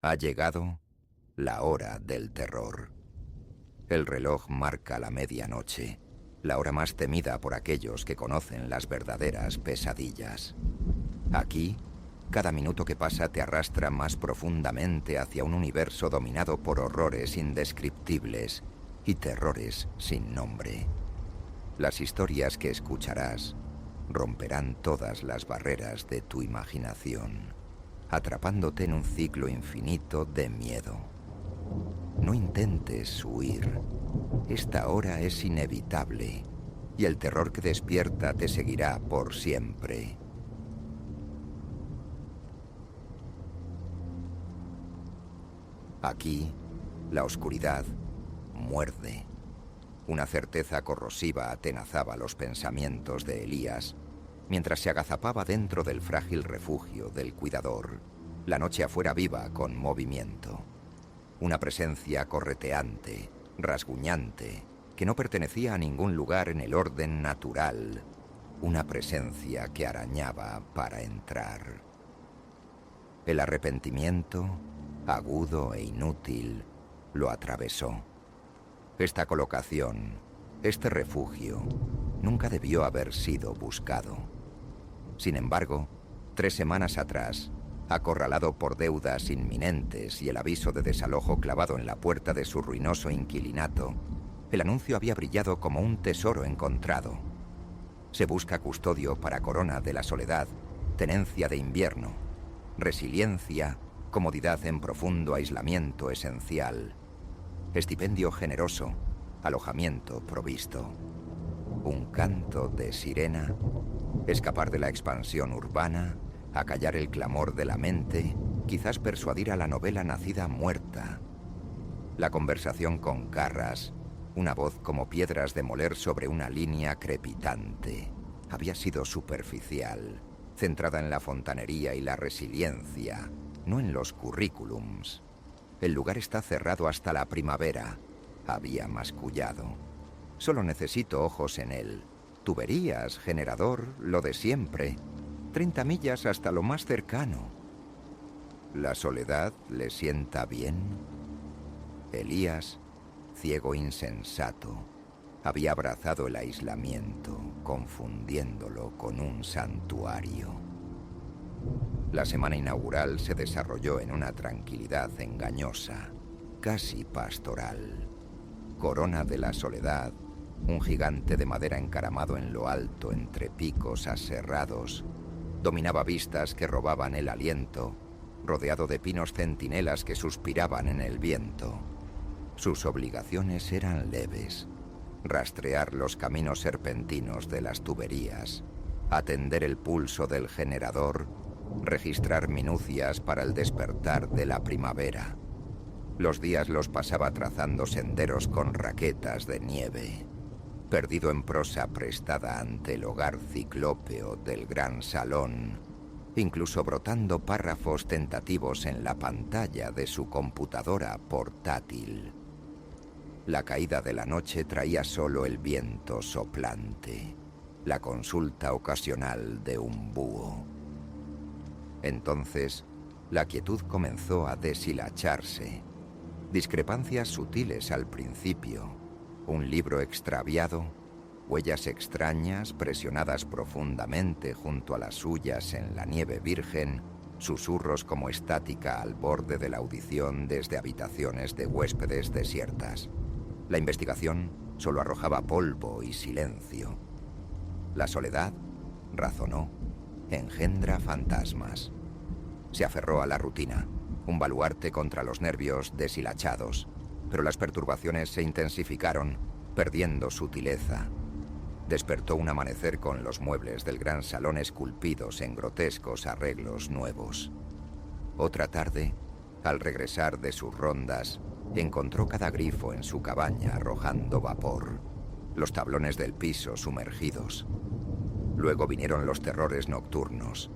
Ha llegado la hora del terror. El reloj marca la medianoche, la hora más temida por aquellos que conocen las verdaderas pesadillas. Aquí, cada minuto que pasa te arrastra más profundamente hacia un universo dominado por horrores indescriptibles y terrores sin nombre. Las historias que escucharás romperán todas las barreras de tu imaginación, atrapándote en un ciclo infinito de miedo. No intentes huir. Esta hora es inevitable y el terror que despierta te seguirá por siempre. Aquí, la oscuridad muerde. Una certeza corrosiva atenazaba los pensamientos de Elías mientras se agazapaba dentro del frágil refugio del cuidador, la noche afuera viva con movimiento. Una presencia correteante, rasguñante, que no pertenecía a ningún lugar en el orden natural. Una presencia que arañaba para entrar. El arrepentimiento, agudo e inútil, lo atravesó. Esta colocación, este refugio, nunca debió haber sido buscado. Sin embargo, 3 semanas atrás, acorralado por deudas inminentes y el aviso de desalojo clavado en la puerta de su ruinoso inquilinato, el anuncio había brillado como un tesoro encontrado. Se busca custodio para Corona de la Soledad, tenencia de invierno, resiliencia, comodidad en profundo aislamiento esencial, estipendio generoso, alojamiento provisto, un canto de sirena, escapar de la expansión urbana, acallar el clamor de la mente, quizás persuadir a la novela nacida muerta. La conversación con Carras, una voz como piedras de moler sobre una línea crepitante, había sido superficial, centrada en la fontanería y la resiliencia, no en los currículums. El lugar está cerrado hasta la primavera, había mascullado. Solo necesito ojos en él. Tuberías, generador, lo de siempre. 30 millas hasta lo más cercano. ¿La soledad le sienta bien? Elías, ciego insensato, había abrazado el aislamiento, confundiéndolo con un santuario. La semana inaugural se desarrolló en una tranquilidad engañosa, casi pastoral. Corona de la Soledad, un gigante de madera encaramado en lo alto entre picos aserrados, dominaba vistas que robaban el aliento, rodeado de pinos centinelas que suspiraban en el viento. Sus obligaciones eran leves: rastrear los caminos serpentinos de las tuberías, atender el pulso del generador, registrar minucias para el despertar de la primavera. Los días los pasaba trazando senderos con raquetas de nieve, perdido en prosa prestada ante el hogar ciclópeo del gran salón, incluso brotando párrafos tentativos en la pantalla de su computadora portátil. La caída de la noche traía solo el viento soplante, la consulta ocasional de un búho. Entonces, la quietud comenzó a deshilacharse. Discrepancias sutiles al principio, un libro extraviado, huellas extrañas presionadas profundamente junto a las suyas en la nieve virgen, susurros como estática al borde de la audición desde habitaciones de huéspedes desiertas. La investigación solo arrojaba polvo y silencio. La soledad, razonó, engendra fantasmas. Se aferró a la rutina, un baluarte contra los nervios deshilachados, pero las perturbaciones se intensificaron, perdiendo sutileza. Despertó un amanecer con los muebles del gran salón esculpidos en grotescos arreglos nuevos. Otra tarde, al regresar de sus rondas, encontró cada grifo en su cabaña arrojando vapor, los tablones del piso sumergidos. Luego vinieron los terrores nocturnos,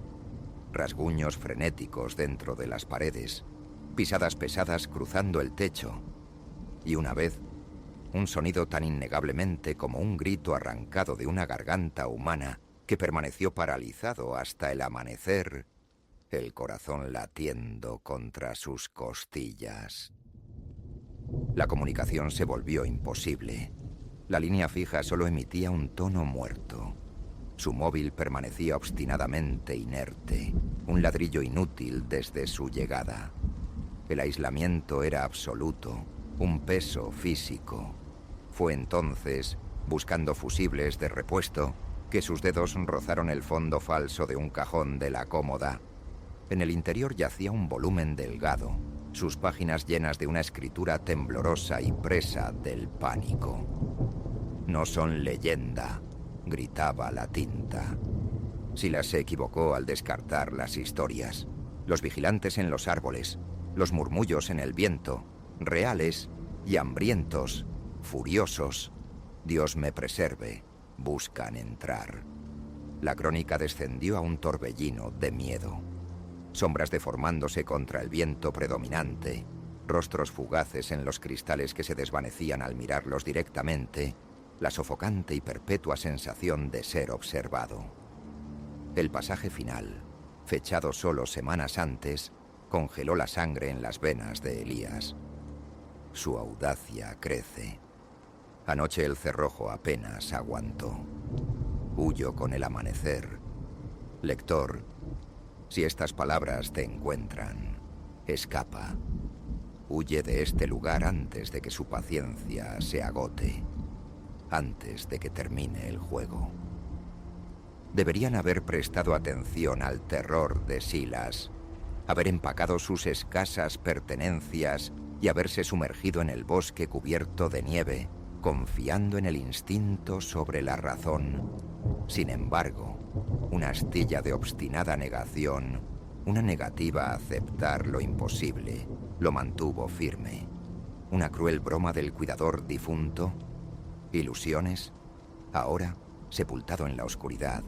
rasguños frenéticos dentro de las paredes, pisadas pesadas cruzando el techo, y una vez, un sonido tan innegablemente como un grito arrancado de una garganta humana que permaneció paralizado hasta el amanecer el corazón latiendo contra sus costillas. La comunicación se volvió imposible. La línea fija solo emitía un tono muerto. Su móvil permanecía obstinadamente inerte, un ladrillo inútil desde su llegada. El aislamiento era absoluto, un peso físico. Fue entonces, buscando fusibles de repuesto, que sus dedos rozaron el fondo falso de un cajón de la cómoda. En el interior yacía un volumen delgado, sus páginas llenas de una escritura temblorosa y presa del pánico. «No son leyenda», gritaba la tinta. Silas se equivocó al descartar las historias. Los vigilantes en los árboles, los murmullos en el viento, reales y hambrientos, furiosos. Dios me preserve, buscan entrar. La crónica descendió a un torbellino de miedo. Sombras deformándose contra el viento predominante, rostros fugaces en los cristales que se desvanecían al mirarlos directamente, la sofocante y perpetua sensación de ser observado. El pasaje final, fechado solo semanas antes, congeló la sangre en las venas de Elías. Su audacia crece. Anoche el cerrojo apenas aguantó. Huyo con el amanecer. Lector, si estas palabras te encuentran, escapa. Huye de este lugar antes de que su paciencia se agote, antes de que termine el juego. Deberían haber prestado atención al terror de Silas, haber empacado sus escasas pertenencias y haberse sumergido en el bosque cubierto de nieve, confiando en el instinto sobre la razón. Sin embargo, una astilla de obstinada negación, una negativa a aceptar lo imposible, lo mantuvo firme. Una cruel broma del cuidador difunto. Ilusiones. Ahora, sepultado en la oscuridad,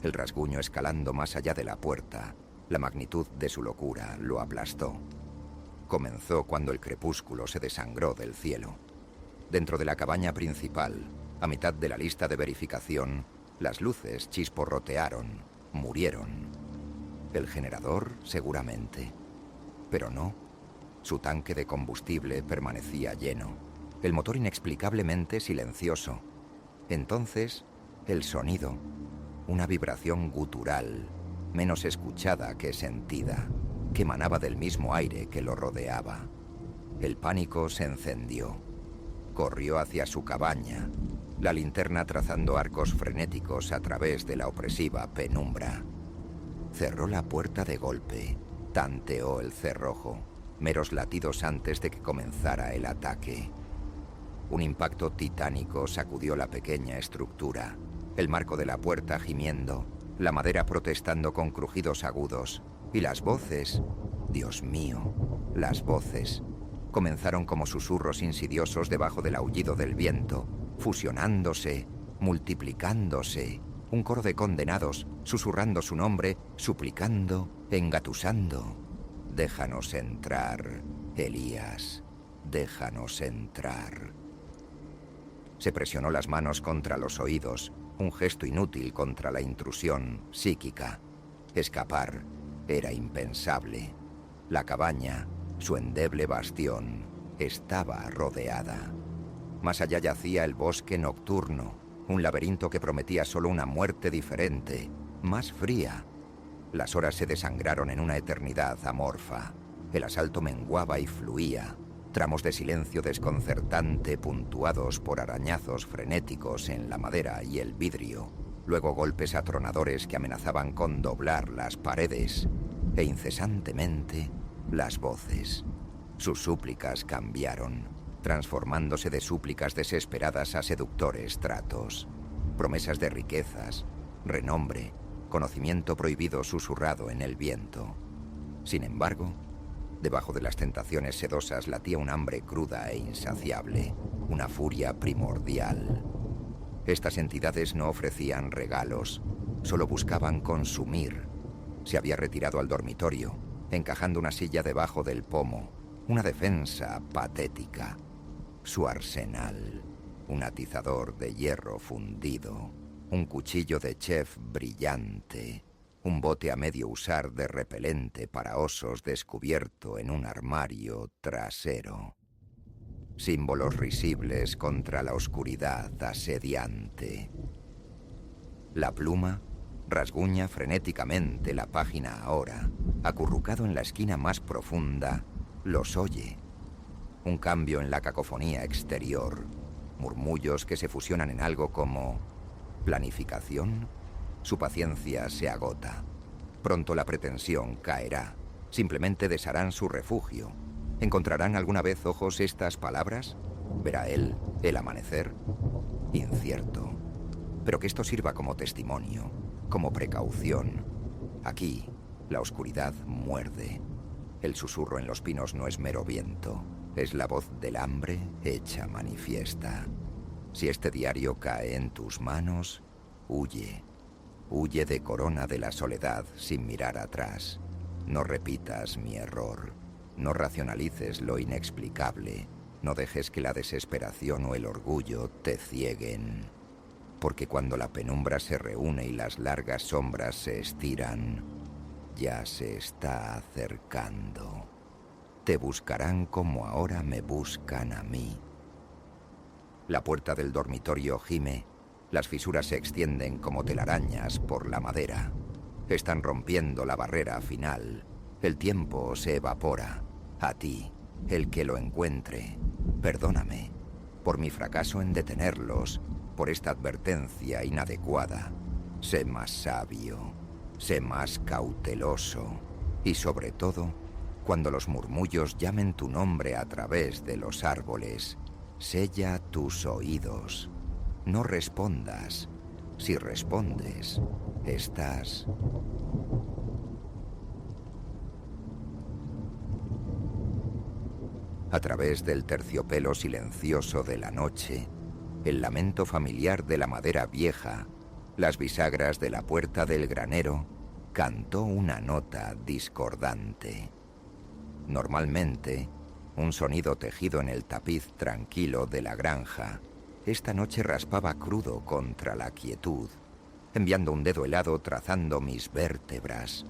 el rasguño escalando más allá de la puerta, la magnitud de su locura lo aplastó. Comenzó cuando el crepúsculo se desangró del cielo. Dentro de la cabaña principal, a mitad de la lista de verificación, las luces chisporrotearon, murieron. El generador, seguramente. Pero no. Su tanque de combustible permanecía lleno. El motor inexplicablemente silencioso. Entonces, el sonido. Una vibración gutural, menos escuchada que sentida, que emanaba del mismo aire que lo rodeaba. El pánico se encendió. Corrió hacia su cabaña, la linterna trazando arcos frenéticos a través de la opresiva penumbra. Cerró la puerta de golpe, tanteó el cerrojo, meros latidos antes de que comenzara el ataque. Un impacto titánico sacudió la pequeña estructura, el marco de la puerta gimiendo, la madera protestando con crujidos agudos, y las voces, Dios mío, las voces, comenzaron como susurros insidiosos debajo del aullido del viento, fusionándose, multiplicándose, un coro de condenados, susurrando su nombre, suplicando, engatusando. Déjanos entrar, Elías, déjanos entrar. Se presionó las manos contra los oídos, un gesto inútil contra la intrusión psíquica. Escapar era impensable. La cabaña, su endeble bastión, estaba rodeada. Más allá yacía el bosque nocturno, un laberinto que prometía solo una muerte diferente, más fría. Las horas se desangraron en una eternidad amorfa. El asalto menguaba y fluía. Tramos de silencio desconcertante puntuados por arañazos frenéticos en la madera y el vidrio. Luego golpes atronadores que amenazaban con doblar las paredes. E incesantemente, las voces. Sus súplicas cambiaron, transformándose de súplicas desesperadas a seductores tratos. Promesas de riquezas, renombre, conocimiento prohibido susurrado en el viento. Sin embargo, debajo de las tentaciones sedosas latía un hambre cruda e insaciable, una furia primordial. Estas entidades no ofrecían regalos, solo buscaban consumir. Se había retirado al dormitorio, encajando una silla debajo del pomo, una defensa patética. Su arsenal, un atizador de hierro fundido, un cuchillo de chef brillante, un bote a medio usar de repelente para osos descubierto en un armario trasero. Símbolos risibles contra la oscuridad asediante. La pluma rasguña frenéticamente la página ahora. Acurrucado en la esquina más profunda, los oye. Un cambio en la cacofonía exterior. Murmullos que se fusionan en algo como planificación. Su paciencia se agota. Pronto la pretensión caerá. Simplemente desharán su refugio. ¿Encontrarán alguna vez ojos estas palabras? ¿Verá él el amanecer? Incierto. Pero que esto sirva como testimonio, como precaución. Aquí, la oscuridad muerde. El susurro en los pinos no es mero viento. Es la voz del hambre hecha manifiesta. Si este diario cae en tus manos, huye. Huye de corona de la soledad sin mirar atrás. No repitas mi error. No racionalices lo inexplicable. No dejes que la desesperación o el orgullo te cieguen. Porque cuando la penumbra se reúne y las largas sombras se estiran, ya se está acercando. Te buscarán como ahora me buscan a mí. La puerta del dormitorio gime. Las fisuras se extienden como telarañas por la madera. Están rompiendo la barrera final. El tiempo se evapora. A ti, el que lo encuentre, perdóname por mi fracaso en detenerlos, por esta advertencia inadecuada. Sé más sabio, sé más cauteloso y sobre todo, cuando los murmullos llamen tu nombre a través de los árboles, sella tus oídos. No respondas. Si respondes, estás... A través del terciopelo silencioso de la noche, el lamento familiar de la madera vieja, las bisagras de la puerta del granero, cantó una nota discordante. Normalmente, un sonido tejido en el tapiz tranquilo de la granja, esta noche raspaba crudo contra la quietud, enviando un dedo helado trazando mis vértebras.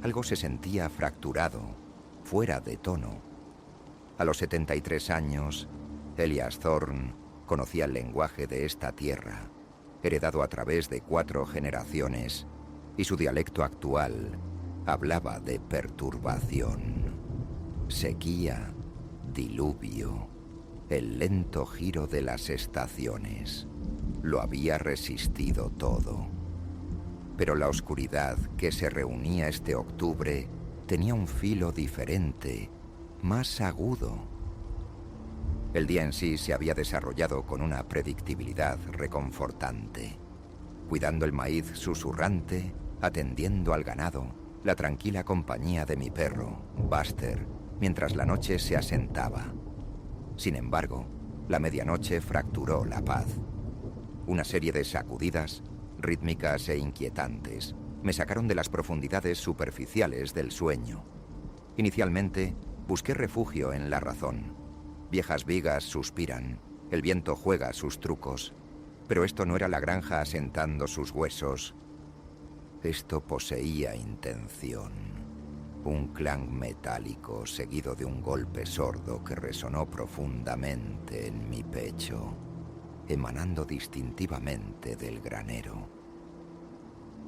Algo se sentía fracturado, fuera de tono. A los 73 años, Elias Thorne conocía el lenguaje de esta tierra, heredado a través de 4 generaciones, y su dialecto actual hablaba de perturbación, sequía, diluvio, el lento giro de las estaciones. Lo había resistido todo. Pero la oscuridad que se reunía este octubre tenía un filo diferente, más agudo. El día en sí se había desarrollado con una predictibilidad reconfortante. Cuidando el maíz susurrante, atendiendo al ganado, la tranquila compañía de mi perro, Buster, mientras la noche se asentaba. Sin embargo, la medianoche fracturó la paz. Una serie de sacudidas, rítmicas e inquietantes, me sacaron de las profundidades superficiales del sueño. Inicialmente, busqué refugio en la razón. Viejas vigas suspiran, el viento juega sus trucos, pero esto no era la granja asentando sus huesos. Esto poseía intención. Un clang metálico seguido de un golpe sordo que resonó profundamente en mi pecho, emanando distintivamente del granero.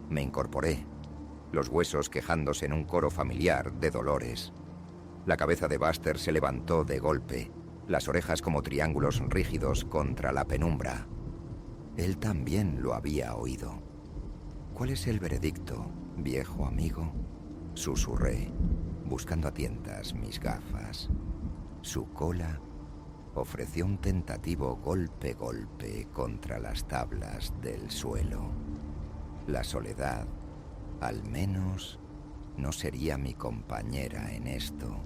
Me incorporé, los huesos quejándose en un coro familiar de dolores. La cabeza de Buster se levantó de golpe, las orejas como triángulos rígidos contra la penumbra. Él también lo había oído. ¿Cuál es el veredicto, viejo amigo? Susurré, buscando a tientas mis gafas. Su cola ofreció un tentativo golpe contra las tablas del suelo. La soledad, al menos, no sería mi compañera en esto.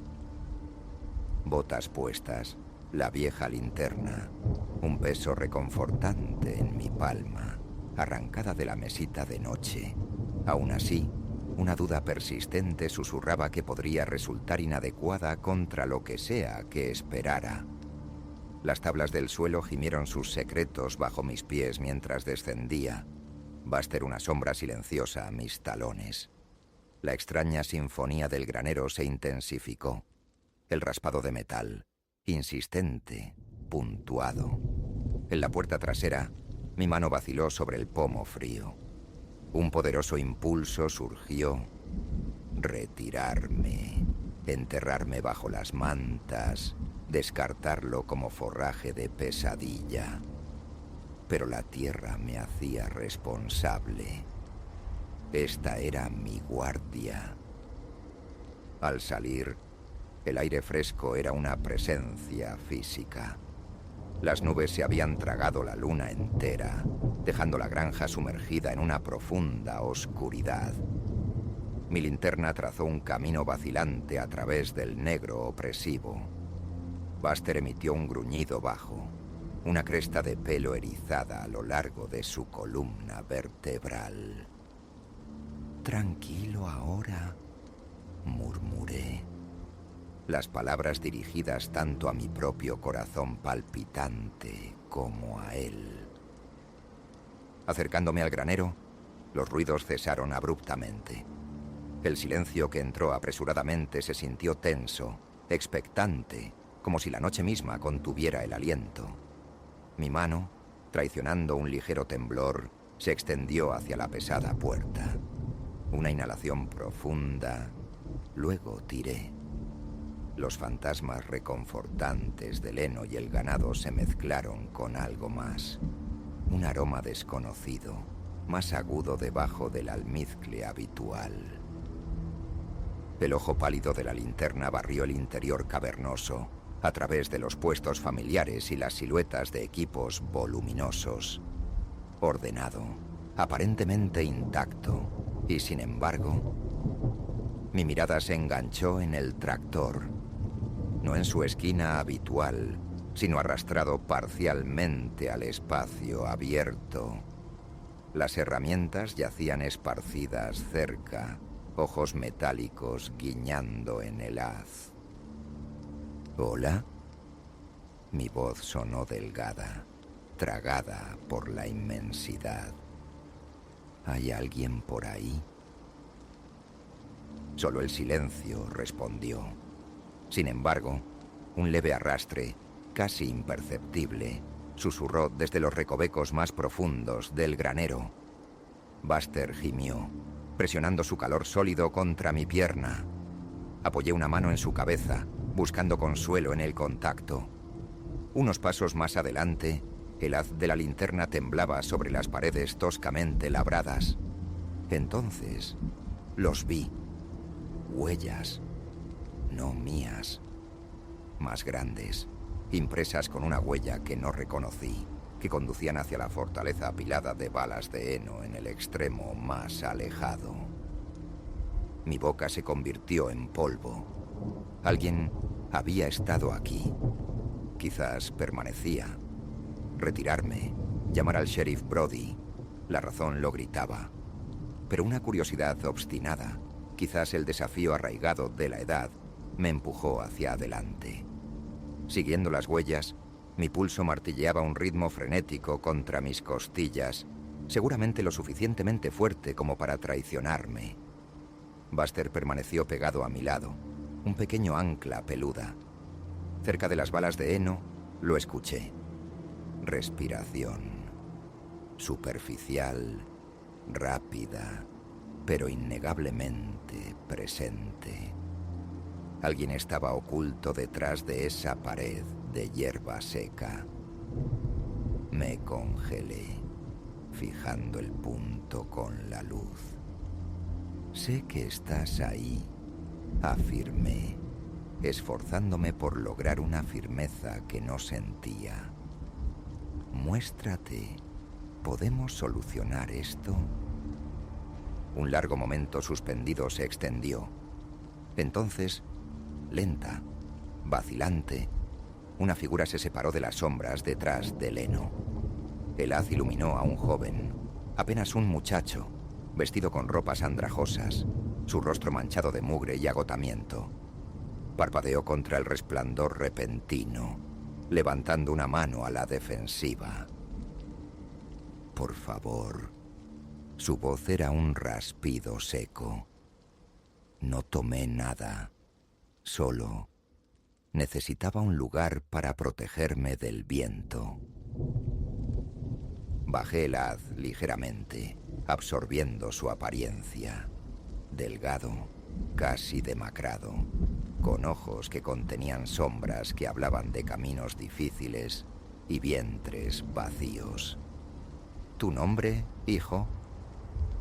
Botas puestas, la vieja linterna, un peso reconfortante en mi palma, arrancada de la mesita de noche. Aún así, una duda persistente susurraba que podría resultar inadecuada contra lo que sea que esperara. Las tablas del suelo gimieron sus secretos bajo mis pies mientras descendía. Buster una sombra silenciosa a mis talones. La extraña sinfonía del granero se intensificó. El raspado de metal, insistente, puntuado. En la puerta trasera, mi mano vaciló sobre el pomo frío. Un poderoso impulso surgió. Retirarme, enterrarme bajo las mantas, descartarlo como forraje de pesadilla. Pero la tierra me hacía responsable. Esta era mi guardia. Al salir, el aire fresco era una presencia física. Las nubes se habían tragado la luna entera, dejando la granja sumergida en una profunda oscuridad. Mi linterna trazó un camino vacilante a través del negro opresivo. Buster emitió un gruñido bajo, una cresta de pelo erizada a lo largo de su columna vertebral. «Tranquilo ahora», murmuré. Las palabras dirigidas tanto a mi propio corazón palpitante como a él. Acercándome al granero, los ruidos cesaron abruptamente. El silencio que entró apresuradamente se sintió tenso, expectante, como si la noche misma contuviera el aliento. Mi mano, traicionando un ligero temblor, se extendió hacia la pesada puerta. Una inhalación profunda, luego tiré. Los fantasmas reconfortantes del heno y el ganado se mezclaron con algo más. Un aroma desconocido, más agudo debajo del almizcle habitual. El ojo pálido de la linterna barrió el interior cavernoso, a través de los puestos familiares y las siluetas de equipos voluminosos. Ordenado, aparentemente intacto, y sin embargo, mi mirada se enganchó en el tractor, no en su esquina habitual, sino arrastrado parcialmente al espacio abierto. Las herramientas yacían esparcidas cerca, ojos metálicos guiñando en el haz. ¿Hola? Mi voz sonó delgada, tragada por la inmensidad. ¿Hay alguien por ahí? Solo el silencio respondió. Sin embargo, un leve arrastre, casi imperceptible, susurró desde los recovecos más profundos del granero. Buster gimió, presionando su calor sólido contra mi pierna. Apoyé una mano en su cabeza, buscando consuelo en el contacto. Unos pasos más adelante, el haz de la linterna temblaba sobre las paredes toscamente labradas. Entonces, los vi. Huellas, no mías, más grandes, impresas con una huella que no reconocí, que conducían hacia la fortaleza apilada de balas de heno en el extremo más alejado. Mi boca se convirtió en polvo. Alguien había estado aquí. Quizás permanecía. Retirarme, llamar al sheriff Brody. La razón lo gritaba. Pero una curiosidad obstinada, quizás el desafío arraigado de la edad, me empujó hacia adelante. Siguiendo las huellas, mi pulso martilleaba un ritmo frenético contra mis costillas, seguramente lo suficientemente fuerte como para traicionarme. Buster permaneció pegado a mi lado, un pequeño ancla peluda. Cerca de las balas de heno, lo escuché. Respiración. Superficial, rápida, pero innegablemente presente. Alguien estaba oculto detrás de esa pared de hierba seca. Me congelé, fijando el punto con la luz. Sé que estás ahí, afirmé, esforzándome por lograr una firmeza que no sentía. Muéstrate. ¿Podemos solucionar esto? Un largo momento suspendido se extendió. Entonces, lenta, vacilante, una figura se separó de las sombras detrás del heno. El haz iluminó a un joven, apenas un muchacho, vestido con ropas andrajosas, su rostro manchado de mugre y agotamiento. Parpadeó contra el resplandor repentino, levantando una mano a la defensiva. Por favor, Su voz era un raspido seco. No tomé nada. Solo necesitaba un lugar para protegerme del viento. Bajé el haz ligeramente, absorbiendo su apariencia. Delgado, casi demacrado, con ojos que contenían sombras que hablaban de caminos difíciles y vientres vacíos. ¿Tu nombre, hijo?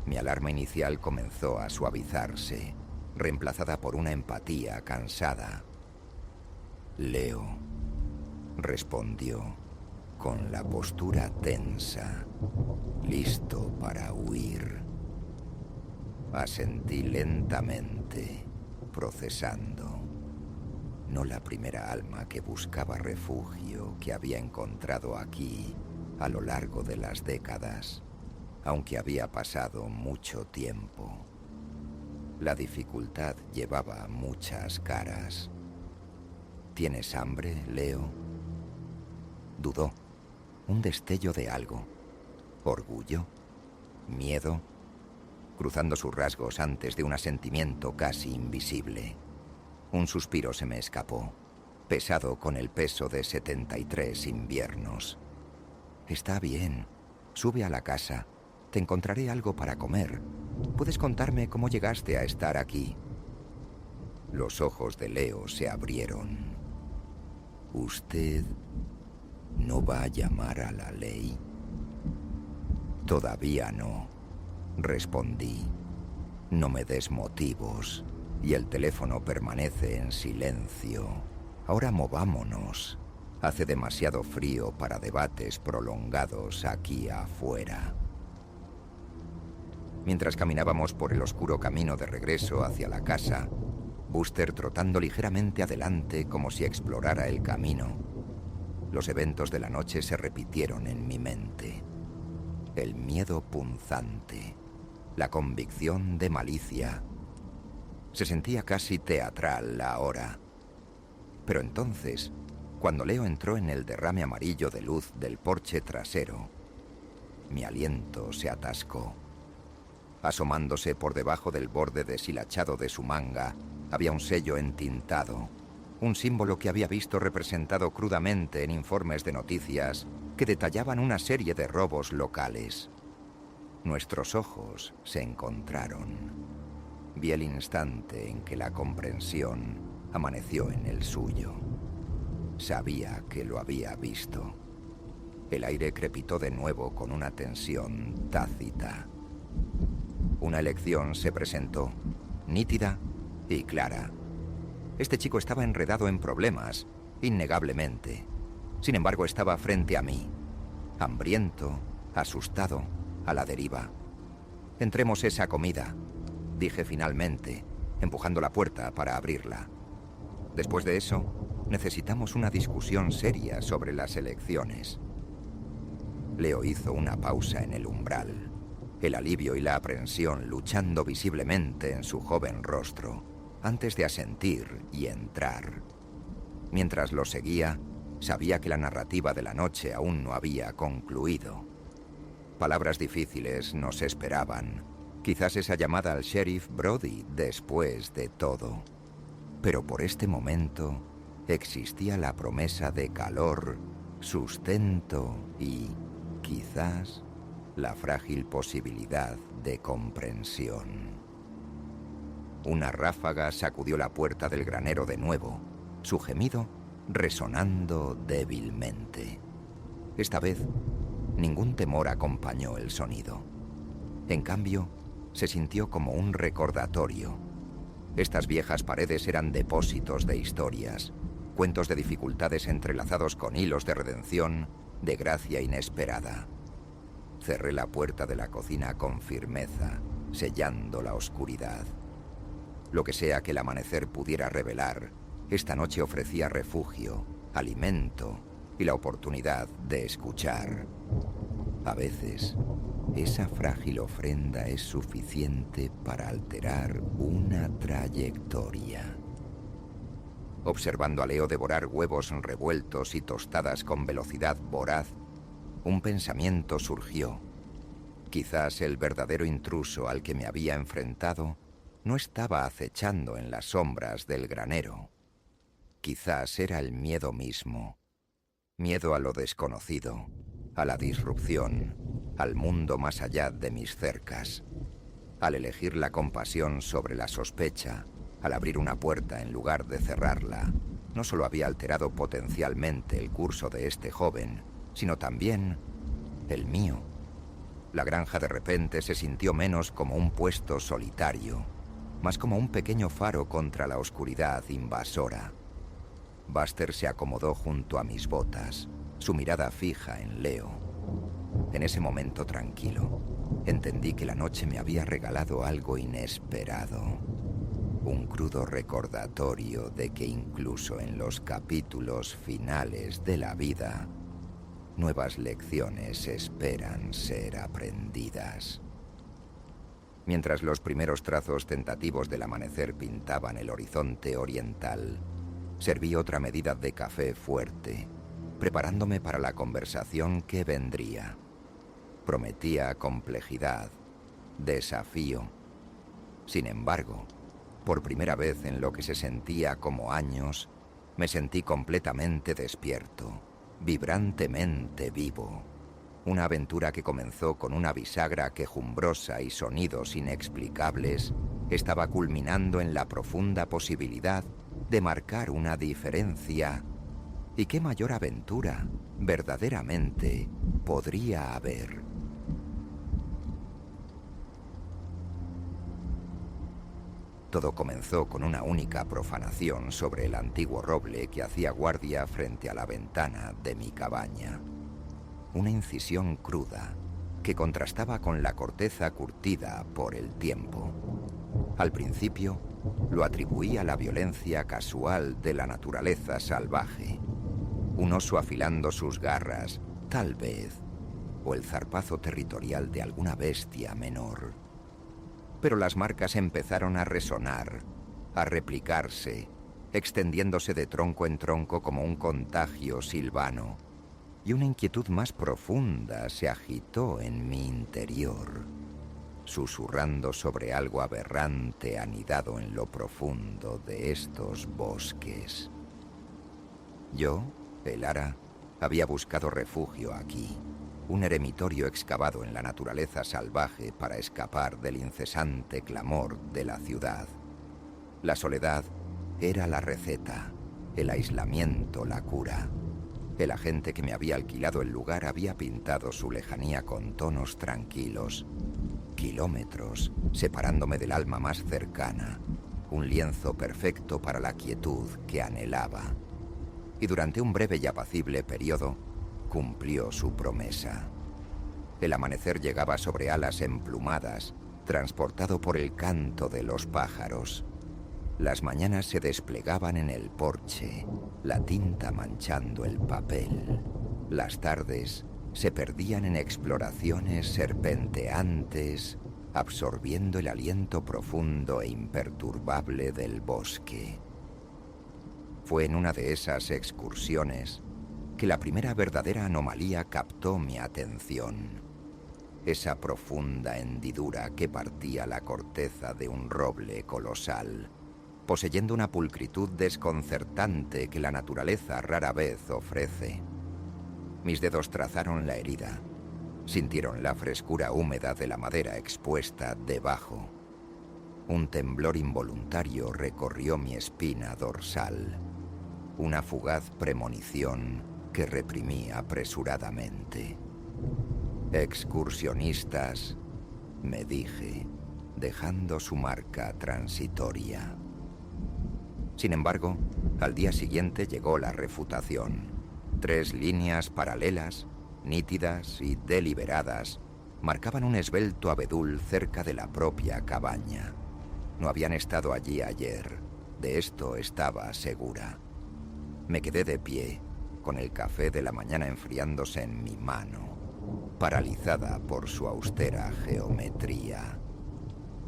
Mi alarma inicial comenzó a suavizarse, reemplazada por una empatía cansada. Leo, respondió, con la postura tensa, listo para huir. Asentí lentamente, procesando. No la primera alma que buscaba refugio que había encontrado aquí a lo largo de las décadas, aunque había pasado mucho tiempo. La dificultad llevaba muchas caras. ¿Tienes hambre, Leo? Dudó. Un destello de algo. ¿Orgullo? ¿Miedo? Cruzando sus rasgos antes de un asentimiento casi invisible. Un suspiro se me escapó, pesado con el peso de 73 inviernos. Está bien. Sube a la casa. Te encontraré algo para comer. ¿Puedes contarme cómo llegaste a estar aquí? Los ojos de Leo se abrieron. ¿Usted no va a llamar a la ley? Todavía no, respondí. No me des motivos, y el teléfono permanece en silencio. Ahora movámonos. Hace demasiado frío para debates prolongados aquí afuera. Mientras caminábamos por el oscuro camino de regreso hacia la casa, Buster trotando ligeramente adelante como si explorara el camino, los eventos de la noche se repitieron en mi mente. El miedo punzante, la convicción de malicia. Se sentía casi teatral ahora. Pero entonces, cuando Leo entró en el derrame amarillo de luz del porche trasero, mi aliento se atascó. Asomándose por debajo del borde deshilachado de su manga, había un sello entintado, un símbolo que había visto representado crudamente en informes de noticias que detallaban una serie de robos locales. Nuestros ojos se encontraron. Vi el instante en que la comprensión amaneció en el suyo. Sabía que lo había visto. El aire crepitó de nuevo con una tensión tácita. Una elección se presentó, nítida y clara. Este chico estaba enredado en problemas, innegablemente. Sin embargo, estaba frente a mí, hambriento, asustado, a la deriva. Entremos esa comida, dije finalmente, empujando la puerta para abrirla. Después de eso, necesitamos una discusión seria sobre las elecciones. Leo hizo una pausa en el umbral. El alivio y la aprensión luchando visiblemente en su joven rostro, antes de asentir y entrar. Mientras lo seguía, sabía que la narrativa de la noche aún no había concluido. Palabras difíciles nos esperaban. Quizás esa llamada al sheriff Brody después de todo. Pero por este momento existía la promesa de calor, sustento y, quizás, la frágil posibilidad de comprensión. Una ráfaga sacudió la puerta del granero de nuevo, su gemido resonando débilmente. Esta vez, ningún temor acompañó el sonido. En cambio, se sintió como un recordatorio. Estas viejas paredes eran depósitos de historias, cuentos de dificultades entrelazados con hilos de redención, de gracia inesperada. Cerré la puerta de la cocina con firmeza, sellando la oscuridad. Lo que sea que el amanecer pudiera revelar, esta noche ofrecía refugio, alimento y la oportunidad de escuchar. A veces, esa frágil ofrenda es suficiente para alterar una trayectoria. Observando a Leo devorar huevos revueltos y tostadas con velocidad voraz, un pensamiento surgió. Quizás el verdadero intruso al que me había enfrentado no estaba acechando en las sombras del granero. Quizás era el miedo mismo. Miedo a lo desconocido, a la disrupción, al mundo más allá de mis cercas. Al elegir la compasión sobre la sospecha, al abrir una puerta en lugar de cerrarla, no solo había alterado potencialmente el curso de este joven, sino también el mío. La granja de repente se sintió menos como un puesto solitario, más como un pequeño faro contra la oscuridad invasora. Buster se acomodó junto a mis botas, su mirada fija en Leo. En ese momento tranquilo, entendí que la noche me había regalado algo inesperado. Un crudo recordatorio de que incluso en los capítulos finales de la vida, nuevas lecciones esperan ser aprendidas. Mientras los primeros trazos tentativos del amanecer pintaban el horizonte oriental, serví otra medida de café fuerte, preparándome para la conversación que vendría. Prometía complejidad, desafío. Sin embargo, por primera vez en lo que se sentía como años, me sentí completamente despierto, vibrantemente vivo. Una aventura que comenzó con una bisagra quejumbrosa y sonidos inexplicables, estaba culminando en la profunda posibilidad de marcar una diferencia. ¿Y qué mayor aventura, verdaderamente, podría haber? Todo comenzó con una única profanación sobre el antiguo roble que hacía guardia frente a la ventana de mi cabaña. Una incisión cruda que contrastaba con la corteza curtida por el tiempo. Al principio, lo atribuí a la violencia casual de la naturaleza salvaje. Un oso afilando sus garras, tal vez, o el zarpazo territorial de alguna bestia menor. Pero las marcas empezaron a resonar, a replicarse, extendiéndose de tronco en tronco como un contagio silvano, y una inquietud más profunda se agitó en mi interior, susurrando sobre algo aberrante anidado en lo profundo de estos bosques. Yo, el Ara, había buscado refugio aquí, un eremitorio excavado en la naturaleza salvaje para escapar del incesante clamor de la ciudad. La soledad era la receta, el aislamiento la cura. El agente que me había alquilado el lugar había pintado su lejanía con tonos tranquilos. Kilómetros separándome del alma más cercana, un lienzo perfecto para la quietud que anhelaba. Y durante un breve y apacible periodo, cumplió su promesa. El amanecer llegaba sobre alas emplumadas, transportado por el canto de los pájaros. Las mañanas se desplegaban en el porche, la tinta manchando el papel. Las tardes se perdían en exploraciones serpenteantes, absorbiendo el aliento profundo e imperturbable del bosque. Fue en una de esas excursiones que la primera verdadera anomalía captó mi atención. Esa profunda hendidura que partía la corteza de un roble colosal, poseyendo una pulcritud desconcertante que la naturaleza rara vez ofrece. Mis dedos trazaron la herida, sintieron la frescura húmeda de la madera expuesta debajo. Un temblor involuntario recorrió mi espina dorsal, una fugaz premonición que reprimí apresuradamente. Excursionistas, me dije, dejando su marca transitoria. Sin embargo, al día siguiente llegó la refutación. 3 líneas paralelas, nítidas y deliberadas, marcaban un esbelto abedul cerca de la propia cabaña. No habían estado allí ayer, de esto estaba segura. Me quedé de pie, con el café de la mañana enfriándose en mi mano, paralizada por su austera geometría.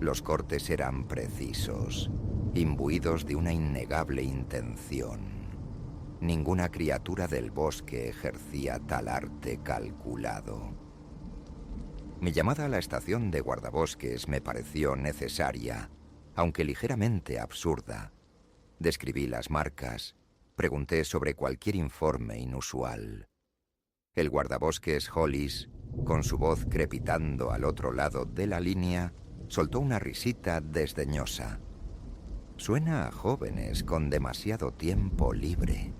Los cortes eran precisos, imbuidos de una innegable intención. Ninguna criatura del bosque ejercía tal arte calculado. Mi llamada a la estación de guardabosques me pareció necesaria, aunque ligeramente absurda. Describí las marcas, pregunté sobre cualquier informe inusual. El guardabosques Hollis, con su voz crepitando al otro lado de la línea, soltó una risita desdeñosa. «Suena a jóvenes con demasiado tiempo libre»,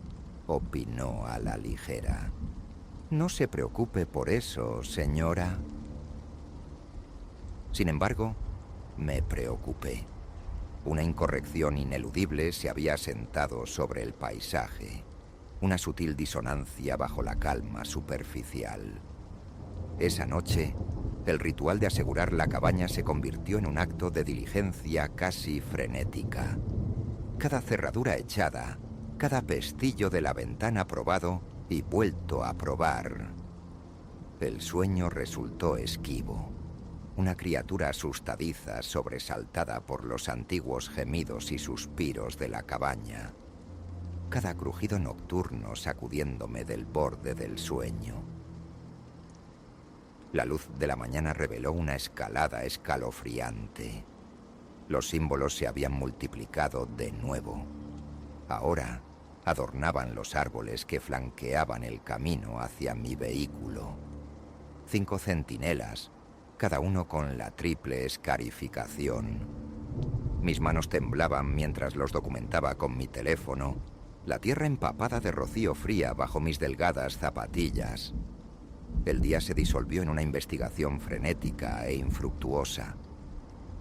opinó a la ligera. «No se preocupe por eso, señora». Sin embargo, me preocupé. Una incorrección ineludible se había asentado sobre el paisaje, una sutil disonancia bajo la calma superficial. Esa noche, el ritual de asegurar la cabaña se convirtió en un acto de diligencia casi frenética. Cada cerradura echada, cada pestillo de la ventana probado y vuelto a probar. El sueño resultó esquivo. Una criatura asustadiza sobresaltada por los antiguos gemidos y suspiros de la cabaña. Cada crujido nocturno sacudiéndome del borde del sueño. La luz de la mañana reveló una escalada escalofriante. Los símbolos se habían multiplicado de nuevo. Ahora adornaban los árboles que flanqueaban el camino hacia mi vehículo. 5 centinelas, cada uno con la triple escarificación. Mis manos temblaban mientras los documentaba con mi teléfono, la tierra empapada de rocío fría bajo mis delgadas zapatillas. El día se disolvió en una investigación frenética e infructuosa.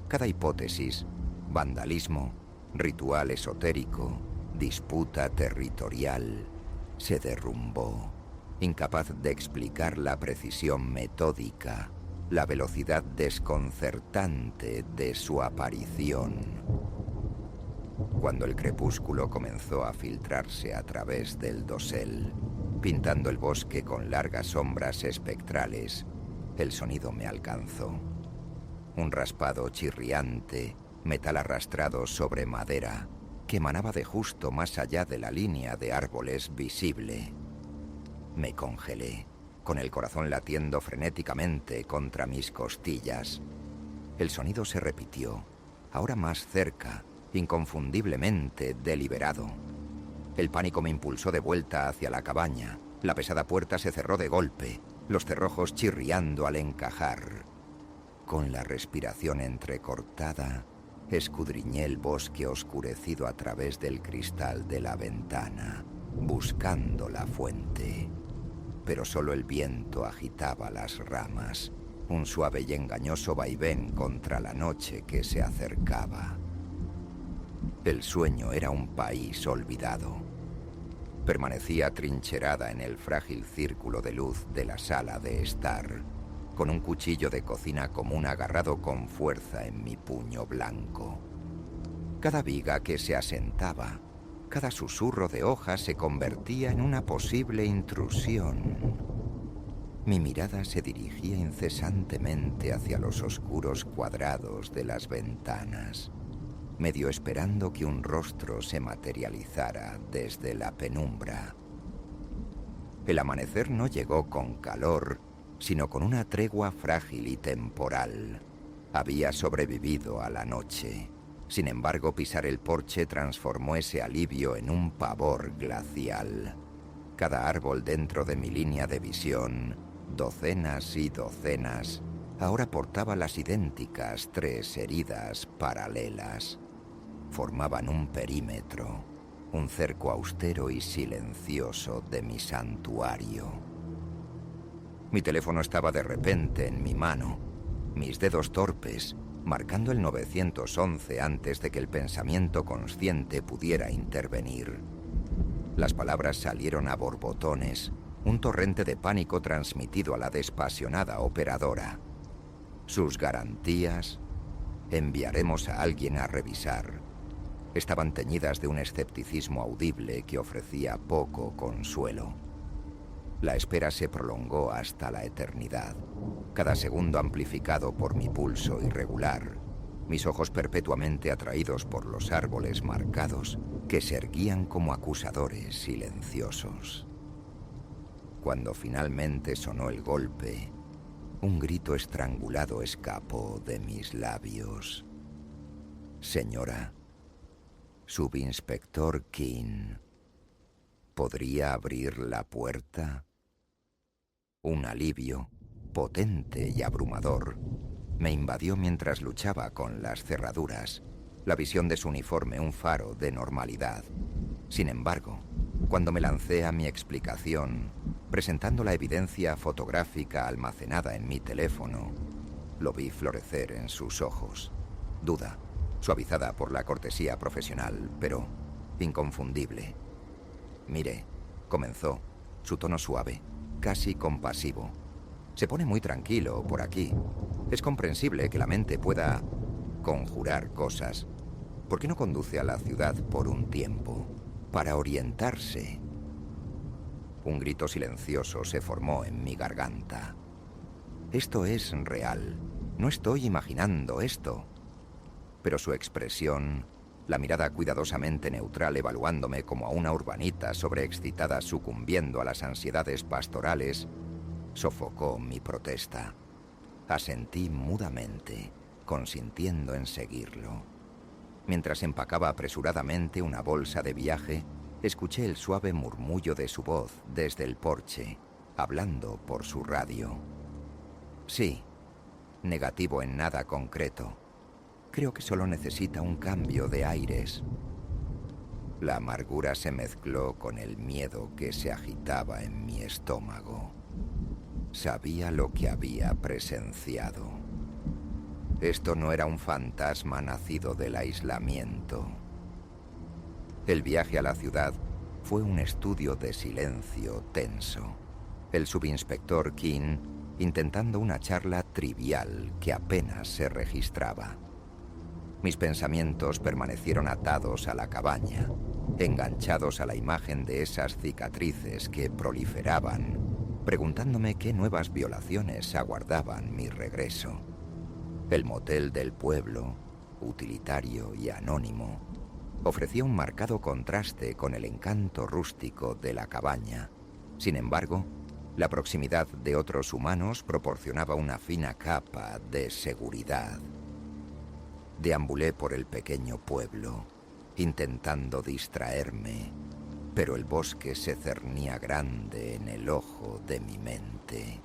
Cada hipótesis, vandalismo, ritual esotérico, disputa territorial, se derrumbó, incapaz de explicar la precisión metódica, la velocidad desconcertante de su aparición. Cuando el crepúsculo comenzó a filtrarse a través del dosel, pintando el bosque con largas sombras espectrales, el sonido me alcanzó. Un raspado chirriante, metal arrastrado sobre madera, que emanaba de justo más allá de la línea de árboles visible. Me congelé, con el corazón latiendo frenéticamente contra mis costillas. El sonido se repitió, ahora más cerca, inconfundiblemente deliberado. El pánico me impulsó de vuelta hacia la cabaña. La pesada puerta se cerró de golpe, los cerrojos chirriando al encajar. Con la respiración entrecortada, escudriñé el bosque oscurecido a través del cristal de la ventana, buscando la fuente. Pero solo el viento agitaba las ramas, un suave y engañoso vaivén contra la noche que se acercaba. El sueño era un país olvidado. Permanecía atrincherada en el frágil círculo de luz de la sala de estar, con un cuchillo de cocina común agarrado con fuerza en mi puño blanco. Cada viga que se asentaba, cada susurro de hojas se convertía en una posible intrusión. Mi mirada se dirigía incesantemente hacia los oscuros cuadrados de las ventanas, medio esperando que un rostro se materializara desde la penumbra. El amanecer no llegó con calor, sino con una tregua frágil y temporal. Había sobrevivido a la noche. Sin embargo, pisar el porche transformó ese alivio en un pavor glacial. Cada árbol dentro de mi línea de visión, docenas y docenas, ahora portaba las idénticas 3 heridas paralelas. Formaban un perímetro, un cerco austero y silencioso de mi santuario. Mi teléfono estaba de repente en mi mano, mis dedos torpes, marcando el 911 antes de que el pensamiento consciente pudiera intervenir. Las palabras salieron a borbotones, un torrente de pánico transmitido a la despasionada operadora. Sus garantías, enviaremos a alguien a revisar, estaban teñidas de un escepticismo audible que ofrecía poco consuelo. La espera se prolongó hasta la eternidad, cada segundo amplificado por mi pulso irregular, mis ojos perpetuamente atraídos por los árboles marcados que se erguían como acusadores silenciosos. Cuando finalmente sonó el golpe, Un grito estrangulado escapó de mis labios. Señora, subinspector King, ¿podría abrir la puerta? Un alivio, potente y abrumador, me invadió mientras luchaba con las cerraduras, la visión de su uniforme un faro de normalidad. Sin embargo, cuando me lancé a mi explicación, presentando la evidencia fotográfica almacenada en mi teléfono, lo vi florecer en sus ojos. Duda, suavizada por la cortesía profesional, pero inconfundible. Mire, comenzó, su tono suave, casi compasivo. Se pone muy tranquilo por aquí. Es comprensible que la mente pueda conjurar cosas. ¿Por qué no conduce a la ciudad por un tiempo, para orientarse? Un grito silencioso se formó en mi garganta. Esto es real. No estoy imaginando esto. Pero su expresión, la mirada cuidadosamente neutral evaluándome como a una urbanita sobreexcitada sucumbiendo a las ansiedades pastorales, sofocó mi protesta. Asentí mudamente, consintiendo en seguirlo. Mientras empacaba apresuradamente una bolsa de viaje, escuché el suave murmullo de su voz desde el porche, hablando por su radio. Sí, negativo en nada concreto. Creo que solo necesita un cambio de aires. La amargura se mezcló con el miedo que se agitaba en mi estómago. Sabía lo que había presenciado. Esto no era un fantasma nacido del aislamiento. El viaje a la ciudad fue un estudio de silencio tenso. El subinspector King intentando una charla trivial que apenas se registraba. Mis pensamientos permanecieron atados a la cabaña, enganchados a la imagen de esas cicatrices que proliferaban, preguntándome qué nuevas violaciones aguardaban mi regreso. El motel del pueblo, utilitario y anónimo, ofrecía un marcado contraste con el encanto rústico de la cabaña. Sin embargo, la proximidad de otros humanos proporcionaba una fina capa de seguridad. Deambulé por el pequeño pueblo, intentando distraerme, pero el bosque se cernía grande en el ojo de mi mente.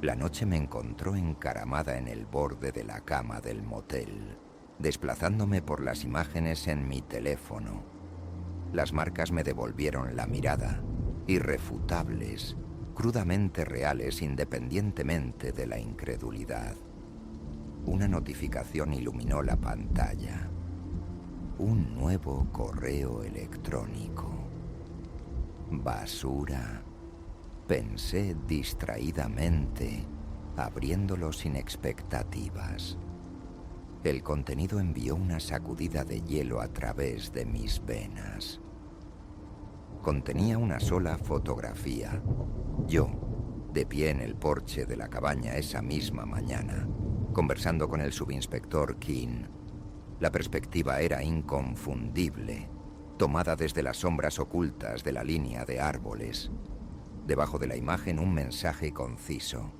La noche me encontró encaramada en el borde de la cama del motel, desplazándome por las imágenes en mi teléfono. Las marcas me devolvieron la mirada, irrefutables, crudamente reales independientemente de la incredulidad. Una notificación iluminó la pantalla. Un nuevo correo electrónico. Basura. Pensé distraídamente, abriéndolo sin expectativas. El contenido envió una sacudida de hielo a través de mis venas. Contenía una sola fotografía. Yo, de pie en el porche de la cabaña esa misma mañana, conversando con el subinspector King. La perspectiva era inconfundible, tomada desde las sombras ocultas de la línea de árboles. Debajo de la imagen un mensaje conciso.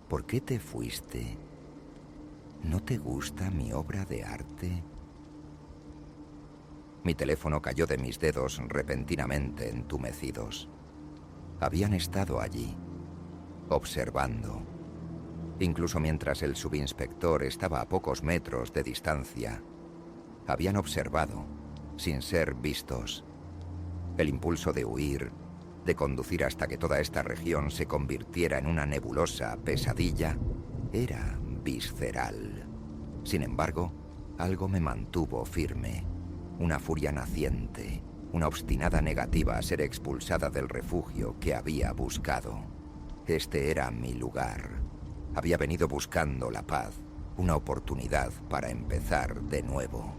¿Por qué te fuiste? ¿No te gusta mi obra de arte? Mi teléfono cayó de mis dedos repentinamente entumecidos. Habían estado allí, observando. Incluso mientras el subinspector estaba a pocos metros de distancia, habían observado, sin ser vistos. El impulso de huir, de conducir hasta que toda esta región se convirtiera en una nebulosa pesadilla, era visceral. Sin embargo, algo me mantuvo firme. Una furia naciente, una obstinada negativa a ser expulsada del refugio que había buscado. Este era mi lugar. Había venido buscando la paz, una oportunidad para empezar de nuevo.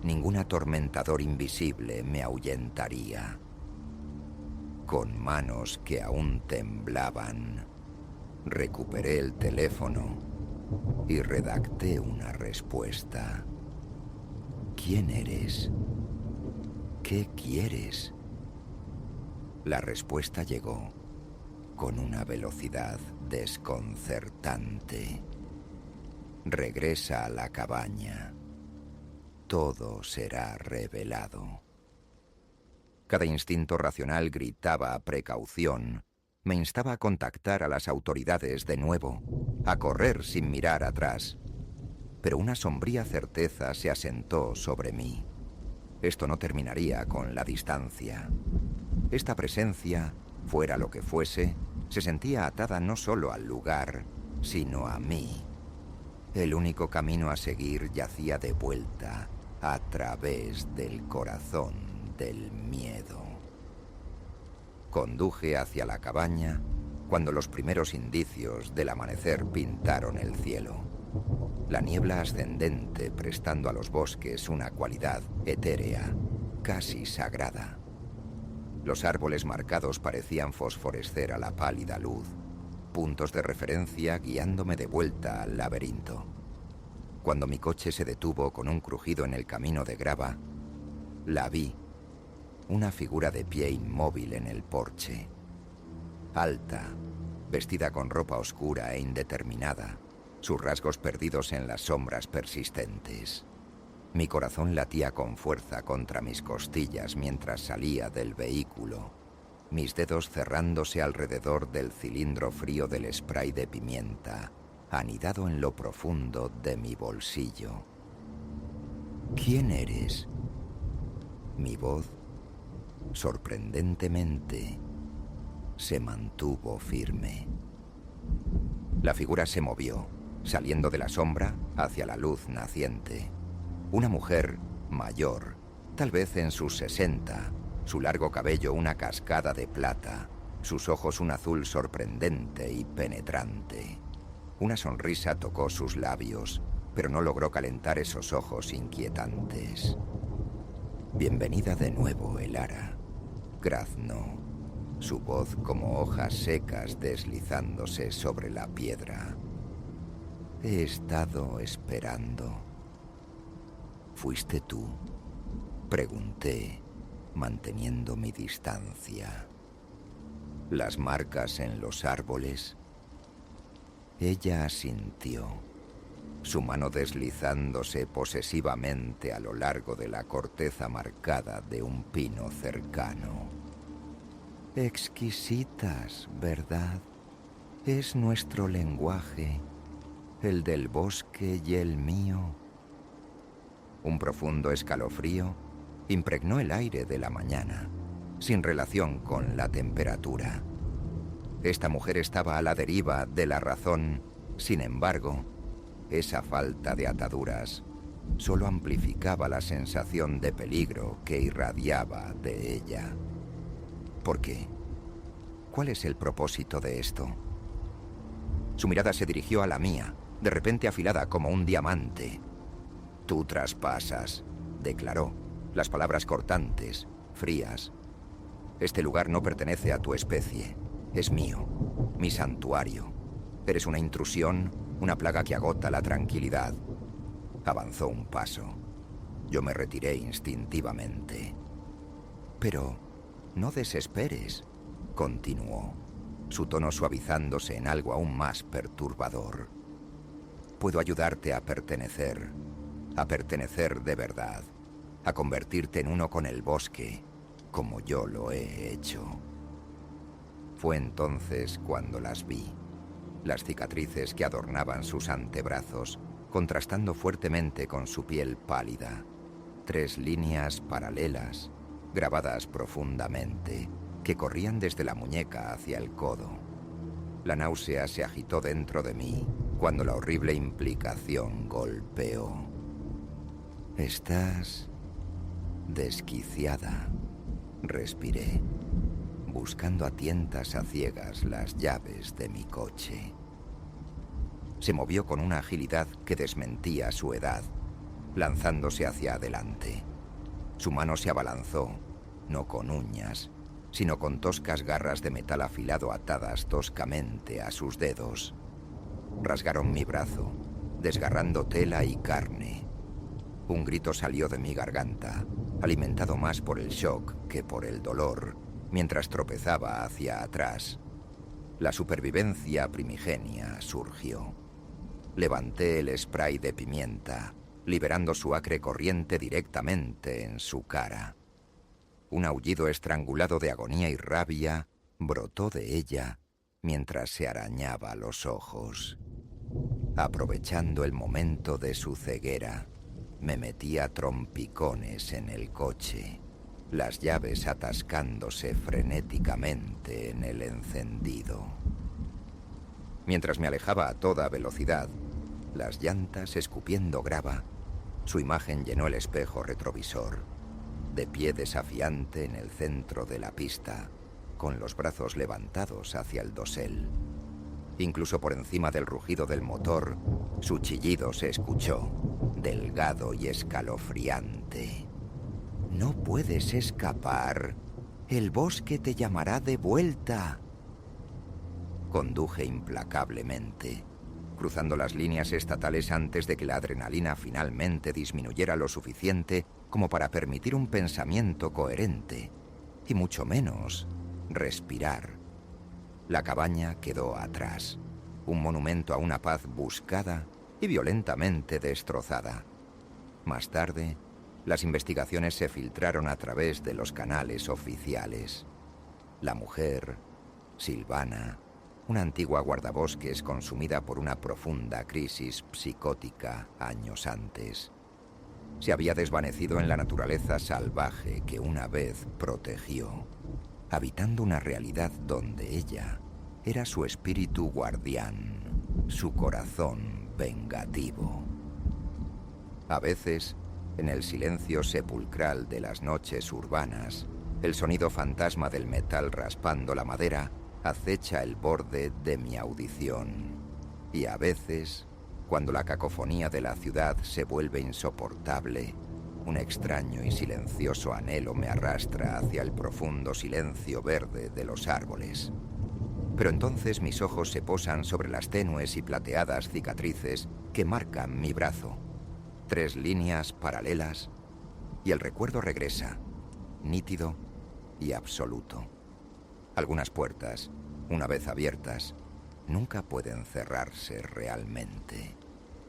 Ningún atormentador invisible me ahuyentaría. Con manos que aún temblaban, recuperé el teléfono y redacté una respuesta. ¿Quién eres? ¿Qué quieres? La respuesta llegó, con una velocidad desconcertante. Regresa a la cabaña. Todo será revelado. Cada instinto racional gritaba a precaución. Me instaba a contactar a las autoridades de nuevo, a correr sin mirar atrás. Pero una sombría certeza se asentó sobre mí. Esto no terminaría con la distancia. Esta presencia, fuera lo que fuese, se sentía atada no solo al lugar, sino a mí. El único camino a seguir yacía de vuelta a través del corazón del miedo. Conduje hacia la cabaña cuando los primeros indicios del amanecer pintaron el cielo. La niebla ascendente prestando a los bosques una cualidad etérea, casi sagrada. Los árboles marcados parecían fosforescer a la pálida luz, puntos de referencia guiándome de vuelta al laberinto. Cuando mi coche se detuvo con un crujido en el camino de grava, la vi, una figura de pie inmóvil en el porche. Alta, vestida con ropa oscura e indeterminada, sus rasgos perdidos en las sombras persistentes. Mi corazón latía con fuerza contra mis costillas mientras salía del vehículo, mis dedos cerrándose alrededor del cilindro frío del spray de pimienta, anidado en lo profundo de mi bolsillo. ¿Quién eres? Mi voz, sorprendentemente, se mantuvo firme. La figura se movió, saliendo de la sombra hacia la luz naciente. Una mujer mayor, tal vez en sus 60, su largo cabello una cascada de plata, sus ojos un azul sorprendente y penetrante. Una sonrisa tocó sus labios, pero no logró calentar esos ojos inquietantes. Bienvenida de nuevo, Elara. Graznó, su voz como hojas secas deslizándose sobre la piedra. He estado esperando. ¿Fuiste tú? Pregunté, manteniendo mi distancia. ¿Las marcas en los árboles? Ella asintió, su mano deslizándose posesivamente a lo largo de la corteza marcada de un pino cercano. Exquisitas, ¿verdad? Es nuestro lenguaje, el del bosque y el mío. Un profundo escalofrío impregnó el aire de la mañana, sin relación con la temperatura. Esta mujer estaba a la deriva de la razón. Sin embargo, esa falta de ataduras solo amplificaba la sensación de peligro que irradiaba de ella. ¿Por qué? ¿Cuál es el propósito de esto? Su mirada se dirigió a la mía, de repente afilada como un diamante. Tú traspasas, declaró, las palabras cortantes, frías. Este lugar no pertenece a tu especie. Es mío, mi santuario. Eres una intrusión, una plaga que agota la tranquilidad. Avanzó un paso. Yo me retiré instintivamente. Pero no desesperes, continuó, su tono suavizándose en algo aún más perturbador. Puedo ayudarte a pertenecer de verdad, a convertirte en uno con el bosque, como yo lo he hecho. Fue entonces cuando las vi, las cicatrices que adornaban sus antebrazos, contrastando fuertemente con su piel pálida. 3 líneas paralelas, grabadas profundamente, que corrían desde la muñeca hacia el codo. La náusea se agitó dentro de mí cuando la horrible implicación golpeó. Estás desquiciada, respiré, buscando a tientas a ciegas las llaves de mi coche. Se movió con una agilidad que desmentía su edad, lanzándose hacia adelante. Su mano se abalanzó, no con uñas, sino con toscas garras de metal afilado atadas toscamente a sus dedos. Rasgaron mi brazo, desgarrando tela y carne. Un grito salió de mi garganta, alimentado más por el shock que por el dolor, mientras tropezaba hacia atrás. La supervivencia primigenia surgió. Levanté el spray de pimienta, liberando su acre corriente directamente en su cara. Un aullido estrangulado de agonía y rabia brotó de ella mientras se arañaba los ojos. Aprovechando el momento de su ceguera, me metí a trompicones en el coche, las llaves atascándose frenéticamente en el encendido. Mientras me alejaba a toda velocidad, las llantas escupiendo grava, su imagen llenó el espejo retrovisor, de pie desafiante en el centro de la pista, con los brazos levantados hacia el dosel. Incluso por encima del rugido del motor, su chillido se escuchó, delgado y escalofriante. «No puedes escapar. El bosque te llamará de vuelta». Conduje implacablemente, cruzando las líneas estatales antes de que la adrenalina finalmente disminuyera lo suficiente como para permitir un pensamiento coherente, y mucho menos respirar. La cabaña quedó atrás, un monumento a una paz buscada y violentamente destrozada. Más tarde, las investigaciones se filtraron a través de los canales oficiales. La mujer, Silvana, una antigua guardabosques consumida por una profunda crisis psicótica años antes, se había desvanecido en la naturaleza salvaje que una vez protegió, habitando una realidad donde ella era su espíritu guardián, su corazón vengativo. A veces, en el silencio sepulcral de las noches urbanas, el sonido fantasma del metal raspando la madera acecha el borde de mi audición. Y a veces, cuando la cacofonía de la ciudad se vuelve insoportable, un extraño y silencioso anhelo me arrastra hacia el profundo silencio verde de los árboles. Pero entonces mis ojos se posan sobre las tenues y plateadas cicatrices que marcan mi brazo. 3 líneas paralelas, y el recuerdo regresa, nítido y absoluto. Algunas puertas, una vez abiertas, nunca pueden cerrarse realmente,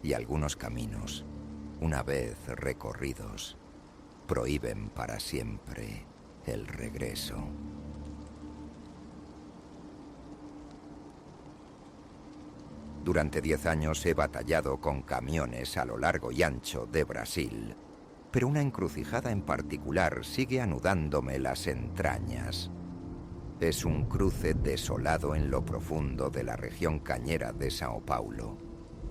y algunos caminos, una vez recorridos, prohíben para siempre el regreso. Durante 10 años he batallado con camiones a lo largo y ancho de Brasil, pero una encrucijada en particular sigue anudándome las entrañas. Es un cruce desolado en lo profundo de la región cañera de Sao Paulo,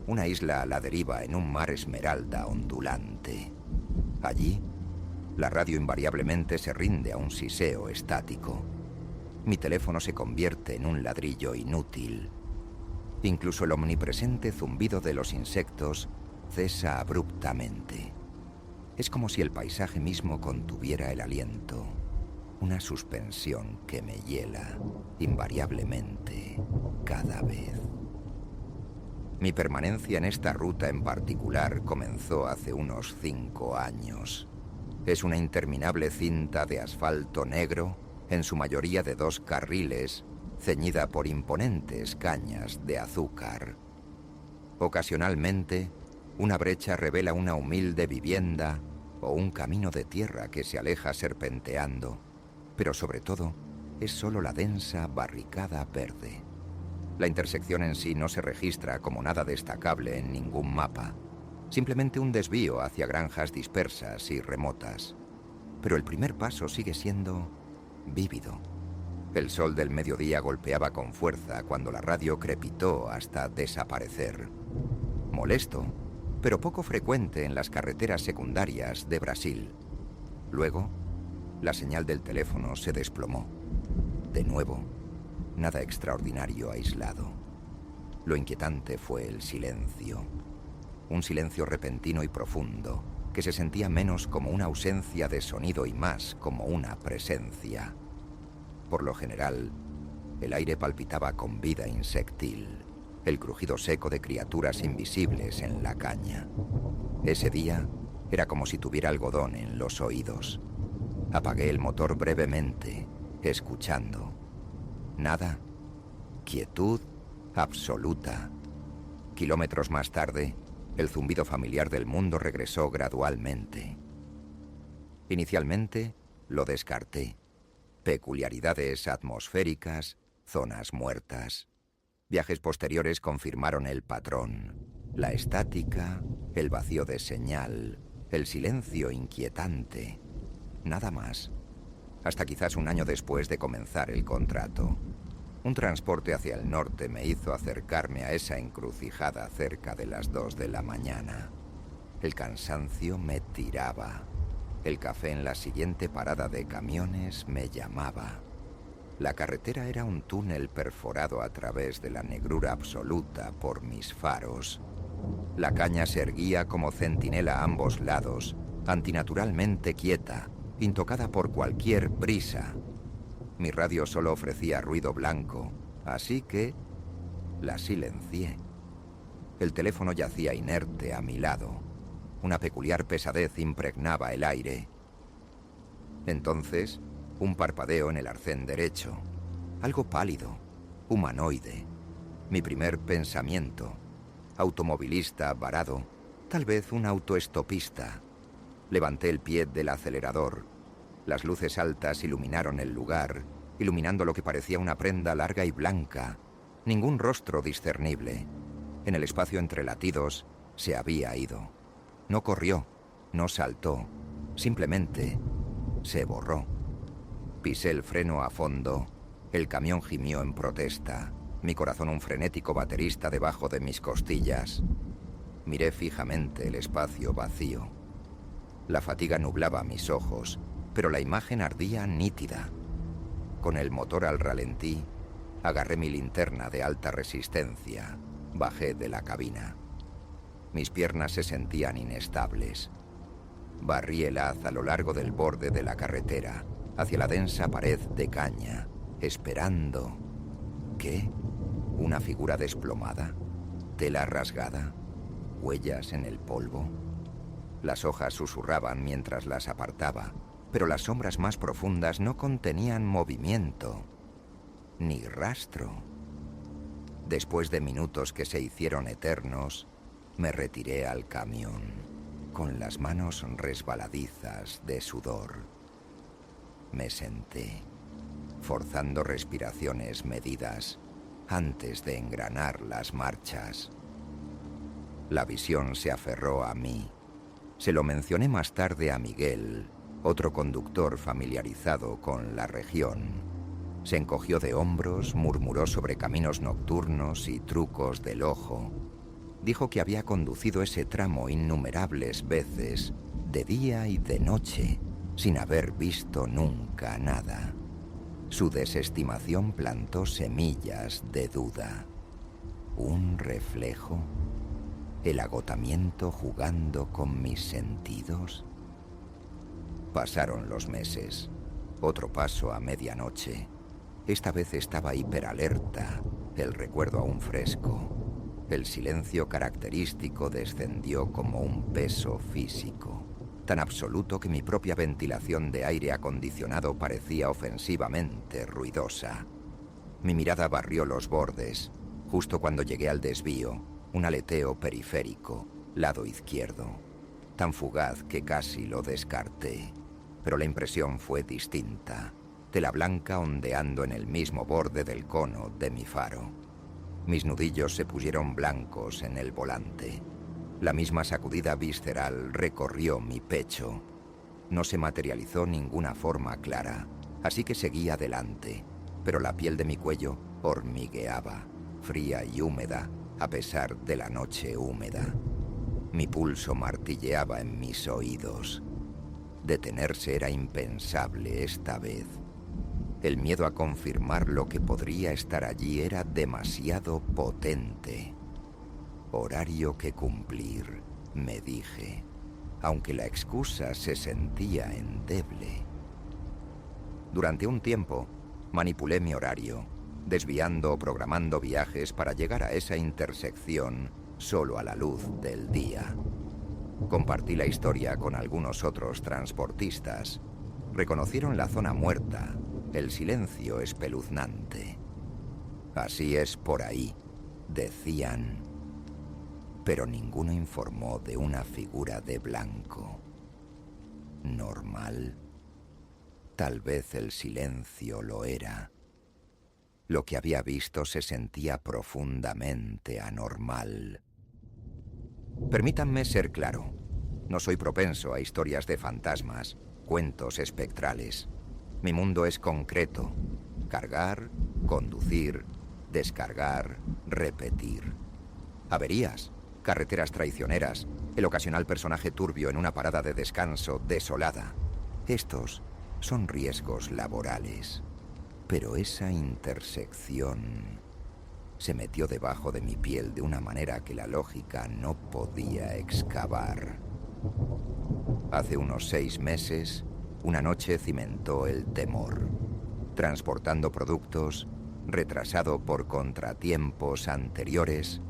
una isla a la deriva en un mar esmeralda ondulante. Allí, la radio invariablemente se rinde a un siseo estático. Mi teléfono se convierte en un ladrillo inútil. Incluso el omnipresente zumbido de los insectos cesa abruptamente. Es como si el paisaje mismo contuviera el aliento, una suspensión que me hiela invariablemente cada vez. Mi permanencia en esta ruta en particular comenzó hace unos 5 años. Es una interminable cinta de asfalto negro, en su mayoría de 2 carriles, ceñida por imponentes cañas de azúcar. Ocasionalmente, una brecha revela una humilde vivienda o un camino de tierra que se aleja serpenteando, pero sobre todo es solo la densa barricada verde. La intersección en sí no se registra como nada destacable en ningún mapa, simplemente un desvío hacia granjas dispersas y remotas. Pero el primer paso sigue siendo vívido. El sol del mediodía golpeaba con fuerza cuando la radio crepitó hasta desaparecer. Molesto, pero poco frecuente en las carreteras secundarias de Brasil. Luego, la señal del teléfono se desplomó. De nuevo, nada extraordinario aislado. Lo inquietante fue el silencio. Un silencio repentino y profundo, que se sentía menos como una ausencia de sonido y más como una presencia. Por lo general, el aire palpitaba con vida insectil, el crujido seco de criaturas invisibles en la caña. Ese día era como si tuviera algodón en los oídos. Apagué el motor brevemente, escuchando. Nada, Quietud absoluta. Kilómetros más tarde, el zumbido familiar del mundo regresó gradualmente. Inicialmente, lo descarté. Peculiaridades atmosféricas, zonas muertas. Viajes posteriores confirmaron el patrón. La estática, el vacío de señal, el silencio inquietante. Nada más. Hasta quizás un año después de comenzar el contrato. Un transporte hacia el norte me hizo acercarme a esa encrucijada cerca de las 2 de la mañana. El cansancio me tiraba. El café en la siguiente parada de camiones me llamaba. La carretera era un túnel perforado a través de la negrura absoluta por mis faros. La caña se erguía como centinela a ambos lados, antinaturalmente quieta, intocada por cualquier brisa. Mi radio solo ofrecía ruido blanco, así que la silencié. El teléfono yacía inerte a mi lado. Una peculiar pesadez impregnaba el aire. Entonces, un parpadeo en el arcén derecho. Algo pálido, humanoide. Mi primer pensamiento. Automovilista varado, tal vez un autoestopista. Levanté el pie del acelerador. Las luces altas iluminaron el lugar, iluminando lo que parecía una prenda larga y blanca. Ningún rostro discernible. En el espacio entre latidos, se había ido. No corrió, no saltó, simplemente se borró. Pisé el freno a fondo, el camión gimió en protesta, mi corazón un frenético baterista debajo de mis costillas. Miré fijamente el espacio vacío. La fatiga nublaba mis ojos, pero la imagen ardía nítida. Con el motor al ralentí, agarré mi linterna de alta resistencia, bajé de la cabina. Mis piernas se sentían inestables. Barrí el haz a lo largo del borde de la carretera, hacia la densa pared de caña, esperando... ¿Qué? ¿Una figura desplomada? ¿Tela rasgada? ¿Huellas en el polvo? Las hojas susurraban mientras las apartaba, pero las sombras más profundas no contenían movimiento, ni rastro. Después de minutos que se hicieron eternos, me retiré al camión, con las manos resbaladizas de sudor. Me senté, forzando respiraciones medidas, antes de engranar las marchas. La visión se aferró a mí. Se lo mencioné más tarde a Miguel, otro conductor familiarizado con la región. Se encogió de hombros, murmuró sobre caminos nocturnos y trucos del ojo. Dijo que había conducido ese tramo innumerables veces, de día y de noche, sin haber visto nunca nada. Su desestimación plantó semillas de duda. ¿Un reflejo? ¿El agotamiento jugando con mis sentidos? Pasaron los meses. Otro paso a medianoche. Esta vez estaba hiperalerta, el recuerdo aún fresco. El silencio característico descendió como un peso físico, tan absoluto que mi propia ventilación de aire acondicionado parecía ofensivamente ruidosa. Mi mirada barrió los bordes, justo cuando llegué al desvío, un aleteo periférico, lado izquierdo, tan fugaz que casi lo descarté. Pero la impresión fue distinta, tela blanca ondeando en el mismo borde del cono de mi faro. Mis nudillos se pusieron blancos en el volante. La misma sacudida visceral recorrió mi pecho. No se materializó ninguna forma clara, así que seguí adelante, pero la piel de mi cuello hormigueaba, fría y húmeda, a pesar de la noche húmeda. Mi pulso martilleaba en mis oídos. Detenerse era impensable esta vez. El miedo a confirmar lo que podría estar allí era demasiado potente. Horario que cumplir, me dije, aunque la excusa se sentía endeble. Durante un tiempo, manipulé mi horario, desviando o programando viajes para llegar a esa intersección solo a la luz del día. Compartí la historia con algunos otros transportistas. Reconocieron la zona muerta, el silencio espeluznante. Así es por ahí, decían. Pero ninguno informó de una figura de blanco. ¿Normal? Tal vez el silencio lo era. Lo que había visto se sentía profundamente anormal. Permítanme ser claro. No soy propenso a historias de fantasmas, cuentos espectrales. Mi mundo es concreto. Cargar, conducir, descargar, repetir. Averías, carreteras traicioneras, el ocasional personaje turbio en una parada de descanso desolada. Estos son riesgos laborales. Pero esa intersección se metió debajo de mi piel de una manera que la lógica no podía excavar. Hace unos 6 meses, una noche cimentó el temor. Transportando productos, retrasado por contratiempos anteriores,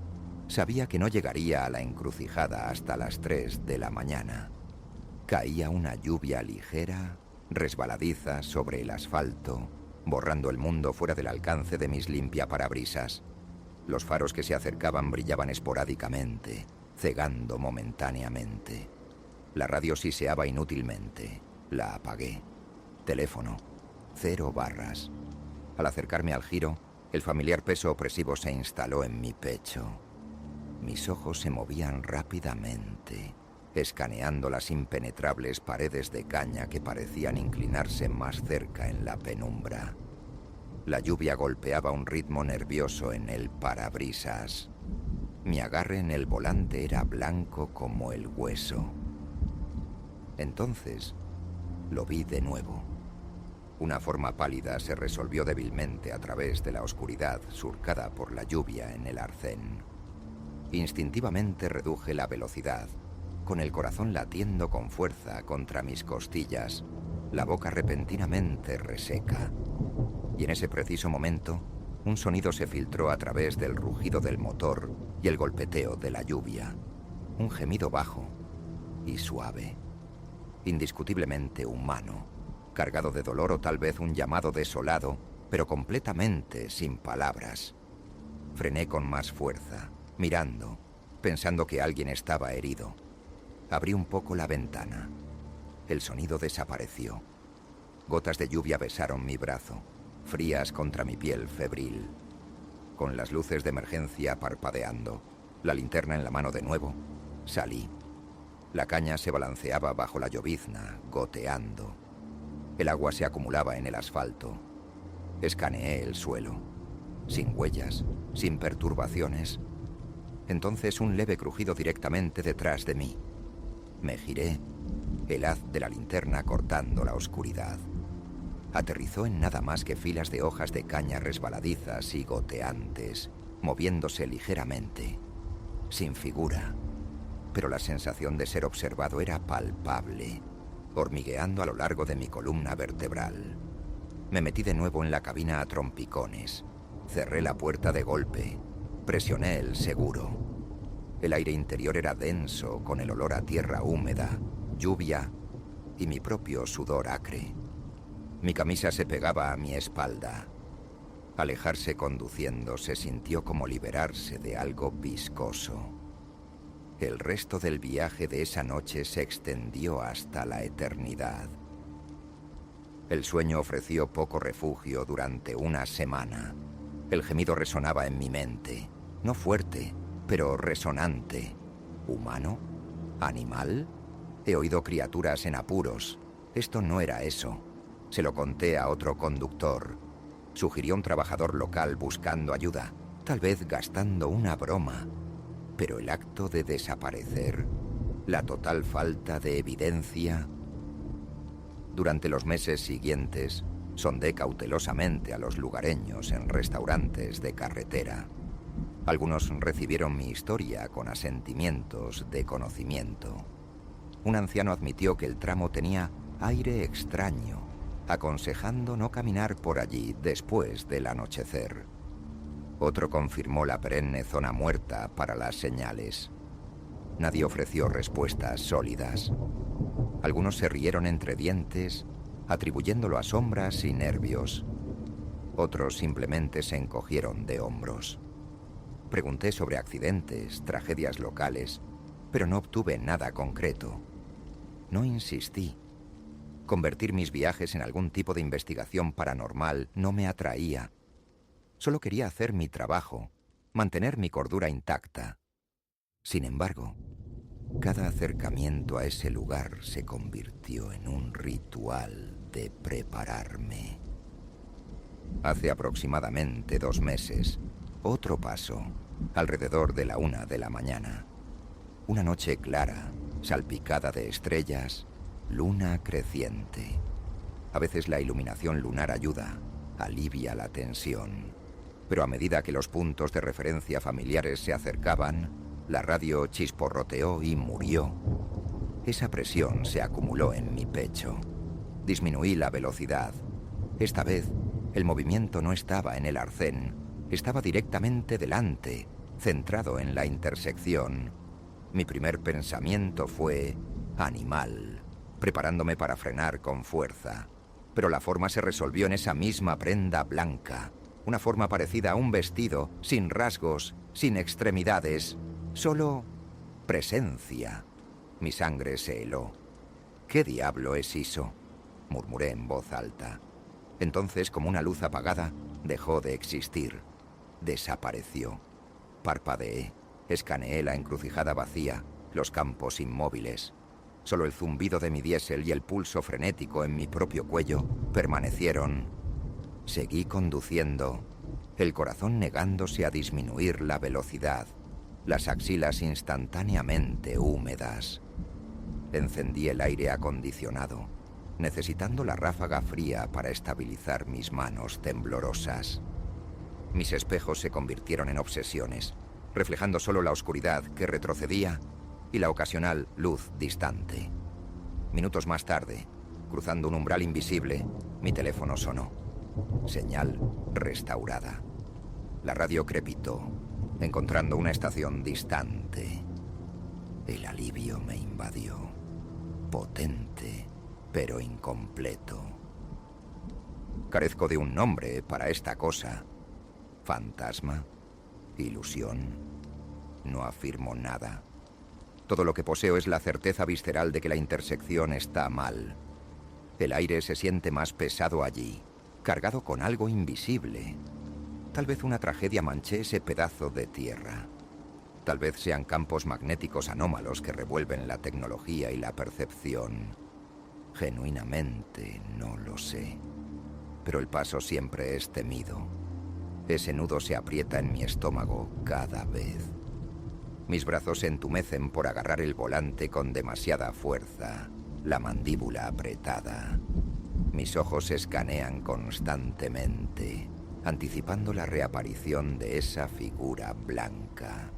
sabía que no llegaría a la encrucijada hasta las 3 de la mañana. Caía una lluvia ligera, resbaladiza sobre el asfalto, borrando el mundo fuera del alcance de mis limpiaparabrisas. Los faros que se acercaban brillaban esporádicamente, cegando momentáneamente. La radio siseaba inútilmente. La apagué. Teléfono. 0 barras. Al acercarme al giro, el familiar peso opresivo se instaló en mi pecho. Mis ojos se movían rápidamente, escaneando las impenetrables paredes de caña que parecían inclinarse más cerca en la penumbra. La lluvia golpeaba un ritmo nervioso en el parabrisas. Mi agarre en el volante era blanco como el hueso. Entonces, lo vi de nuevo. Una forma pálida se resolvió débilmente a través de la oscuridad surcada por la lluvia en el arcén. Instintivamente reduje la velocidad, con el corazón latiendo con fuerza contra mis costillas, la boca repentinamente reseca. Y en ese preciso momento, un sonido se filtró a través del rugido del motor y el golpeteo de la lluvia. Un gemido bajo y suave, indiscutiblemente humano, cargado de dolor o tal vez un llamado desolado, pero completamente sin palabras. Frené con más fuerza, mirando, pensando que alguien estaba herido. Abrí un poco la ventana. El sonido desapareció. Gotas de lluvia besaron mi brazo, frías contra mi piel febril. Con las luces de emergencia parpadeando, la linterna en la mano de nuevo, salí. La caña se balanceaba bajo la llovizna, goteando. El agua se acumulaba en el asfalto. Escaneé el suelo. Sin huellas, sin perturbaciones. Entonces un leve crujido directamente detrás de mí. Me giré, el haz de la linterna cortando la oscuridad. Aterrizó en nada más que filas de hojas de caña resbaladizas y goteantes, moviéndose ligeramente, sin figura. Pero la sensación de ser observado era palpable, hormigueando a lo largo de mi columna vertebral. Me metí de nuevo en la cabina a trompicones. Cerré la puerta de golpe. Presioné el seguro. El aire interior era denso, con el olor a tierra húmeda, lluvia y mi propio sudor acre. Mi camisa se pegaba a mi espalda. Alejarse conduciendo se sintió como liberarse de algo viscoso. El resto del viaje de esa noche se extendió hasta la eternidad. El sueño ofreció poco refugio durante una semana. El gemido resonaba en mi mente, no fuerte, pero resonante. ¿Humano? ¿Animal? He oído criaturas en apuros. Esto no era eso. Se lo conté a otro conductor. Sugirió un trabajador local buscando ayuda, tal vez gastando una broma. Pero el acto de desaparecer, la total falta de evidencia. Durante los meses siguientes, sondé cautelosamente a los lugareños en restaurantes de carretera. Algunos recibieron mi historia con asentimientos de conocimiento. Un anciano admitió que el tramo tenía aire extraño, aconsejando no caminar por allí después del anochecer. Otro confirmó la perenne zona muerta para las señales. Nadie ofreció respuestas sólidas. Algunos se rieron entre dientes, atribuyéndolo a sombras y nervios. Otros simplemente se encogieron de hombros. Pregunté sobre accidentes, tragedias locales, pero no obtuve nada concreto. No insistí. Convertir mis viajes en algún tipo de investigación paranormal no me atraía. Solo quería hacer mi trabajo, mantener mi cordura intacta. Sin embargo, cada acercamiento a ese lugar se convirtió en un ritual de prepararme. Hace aproximadamente 2 meses, otro paso, alrededor de la 1 de la mañana. Una noche clara, salpicada de estrellas, luna creciente. A veces la iluminación lunar ayuda, alivia la tensión. Pero a medida que los puntos de referencia familiares se acercaban, la radio chisporroteó y murió. Esa presión se acumuló en mi pecho. Disminuí la velocidad. Esta vez, el movimiento no estaba en el arcén, estaba directamente delante, centrado en la intersección. Mi primer pensamiento fue animal, preparándome para frenar con fuerza. Pero la forma se resolvió en esa misma prenda blanca. Una forma parecida a un vestido, sin rasgos, sin extremidades, solo presencia. Mi sangre se heló. ¿Qué diablo es eso?, murmuré en voz alta. Entonces, como una luz apagada, dejó de existir. Desapareció. Parpadeé, escaneé la encrucijada vacía, los campos inmóviles. Solo el zumbido de mi diésel y el pulso frenético en mi propio cuello permanecieron. Seguí conduciendo, el corazón negándose a disminuir la velocidad, las axilas instantáneamente húmedas. Encendí el aire acondicionado, necesitando la ráfaga fría para estabilizar mis manos temblorosas. Mis espejos se convirtieron en obsesiones, reflejando solo la oscuridad que retrocedía y la ocasional luz distante. Minutos más tarde, cruzando un umbral invisible, mi teléfono sonó. Señal restaurada. La radio crepitó, encontrando una estación distante. El alivio me invadió, potente, pero incompleto. Carezco de un nombre para esta cosa. ¿Fantasma? ¿Ilusión? No afirmo nada. Todo lo que poseo es la certeza visceral de que la intersección está mal. El aire se siente más pesado allí, cargado con algo invisible. Tal vez una tragedia manche ese pedazo de tierra. Tal vez sean campos magnéticos anómalos que revuelven la tecnología y la percepción. Genuinamente no lo sé. Pero el paso siempre es temido. Ese nudo se aprieta en mi estómago cada vez. Mis brazos se entumecen por agarrar el volante con demasiada fuerza, la mandíbula apretada. Mis ojos escanean constantemente, anticipando la reaparición de esa figura blanca.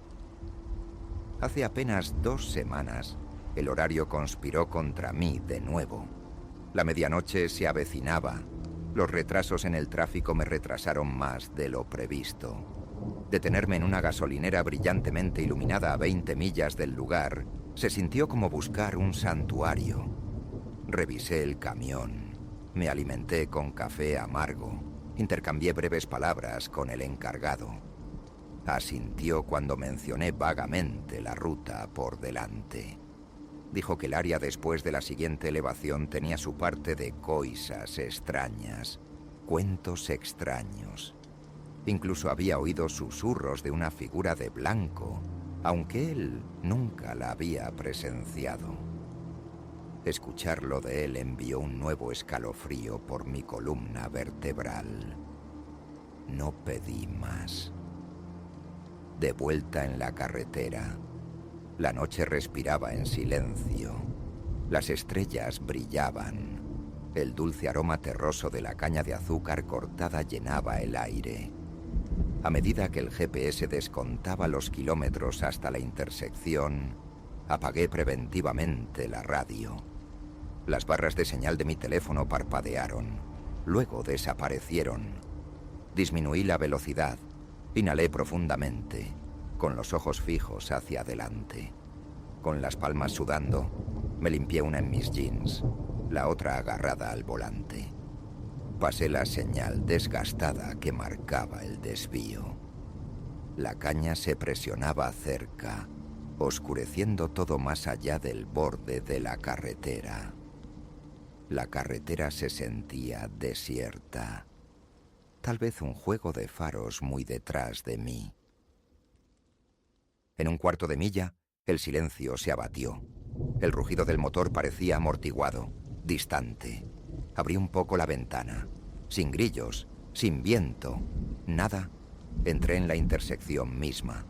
Hace apenas 2 semanas, el horario conspiró contra mí de nuevo. La medianoche se avecinaba. Los retrasos en el tráfico me retrasaron más de lo previsto. Detenerme en una gasolinera brillantemente iluminada a 20 millas del lugar se sintió como buscar un santuario. Revisé el camión. Me alimenté con café amargo. Intercambié breves palabras con el encargado. Asintió cuando mencioné vagamente la ruta por delante. Dijo que el área después de la siguiente elevación tenía su parte de coisas extrañas, cuentos extraños. Incluso había oído susurros de una figura de blanco, aunque él nunca la había presenciado. Escucharlo de él envió un nuevo escalofrío por mi columna vertebral. No pedí más. De vuelta en la carretera, la noche respiraba en silencio. Las estrellas brillaban. El dulce aroma terroso de la caña de azúcar cortada llenaba el aire. A medida que el GPS descontaba los kilómetros hasta la intersección, apagué preventivamente la radio. Las barras de señal de mi teléfono parpadearon, luego desaparecieron. Disminuí la velocidad, inhalé profundamente, con los ojos fijos hacia adelante. Con las palmas sudando, me limpié una en mis jeans, la otra agarrada al volante. Pasé la señal desgastada que marcaba el desvío. La caña se presionaba cerca, oscureciendo todo más allá del borde de la carretera. La carretera se sentía desierta. Tal vez un juego de faros muy detrás de mí. En un cuarto de milla, el silencio se abatió. El rugido del motor parecía amortiguado, distante. Abrí un poco la ventana. Sin grillos, sin viento, nada. Entré en la intersección misma.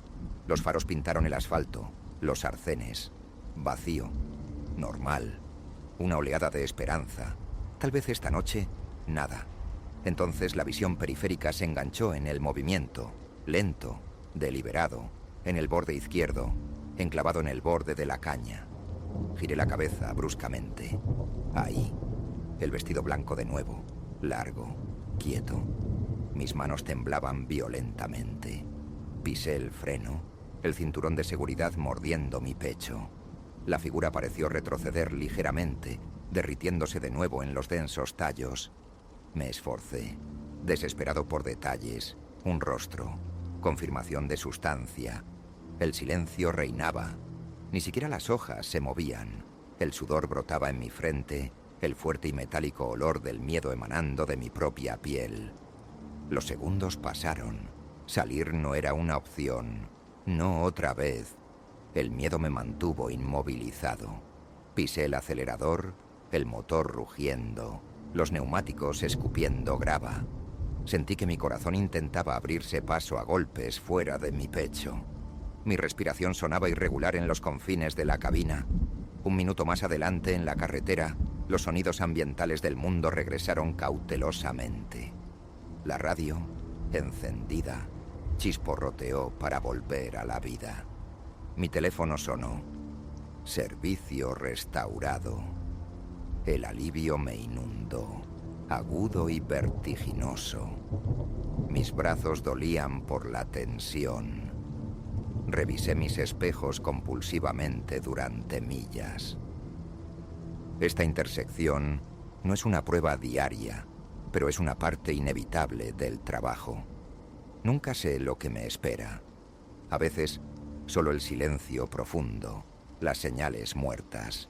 Los faros pintaron el asfalto, los arcenes. Vacío, normal. Una oleada de esperanza. Tal vez esta noche, nada. Entonces la visión periférica se enganchó en el movimiento, lento, deliberado, en el borde izquierdo, enclavado en el borde de la caña. Giré la cabeza bruscamente. Ahí, el vestido blanco de nuevo, largo, quieto. Mis manos temblaban violentamente. Pisé el freno, el cinturón de seguridad mordiendo mi pecho. La figura pareció retroceder ligeramente, derritiéndose de nuevo en los densos tallos. Me esforcé, desesperado por detalles, un rostro, confirmación de sustancia. El silencio reinaba. Ni siquiera las hojas se movían. El sudor brotaba en mi frente, el fuerte y metálico olor del miedo emanando de mi propia piel. Los segundos pasaron. Salir no era una opción. No otra vez. El miedo me mantuvo inmovilizado. Pisé el acelerador, el motor rugiendo, los neumáticos escupiendo grava. Sentí que mi corazón intentaba abrirse paso a golpes fuera de mi pecho. Mi respiración sonaba irregular en los confines de la cabina. Un minuto más adelante, en la carretera, los sonidos ambientales del mundo regresaron cautelosamente. La radio, encendida, chisporroteó para volver a la vida. Mi teléfono sonó. Servicio restaurado. El alivio me inundó, agudo y vertiginoso. Mis brazos dolían por la tensión. Revisé mis espejos compulsivamente durante millas. Esta intersección no es una prueba diaria, pero es una parte inevitable del trabajo. Nunca sé lo que me espera. A veces, solo el silencio profundo, las señales muertas.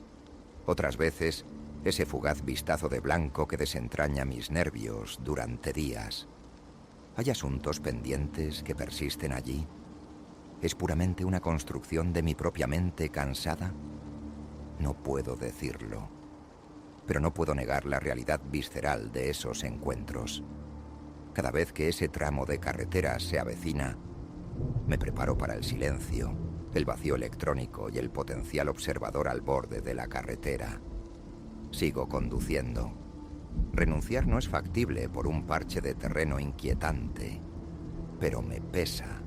Otras veces, ese fugaz vistazo de blanco que desentraña mis nervios durante días. ¿Hay asuntos pendientes que persisten allí? ¿Es puramente una construcción de mi propia mente cansada? No puedo decirlo. Pero no puedo negar la realidad visceral de esos encuentros. Cada vez que ese tramo de carretera se avecina, me preparo para el silencio, el vacío electrónico y el potencial observador al borde de la carretera. Sigo conduciendo. Renunciar no es factible por un parche de terreno inquietante, pero me pesa.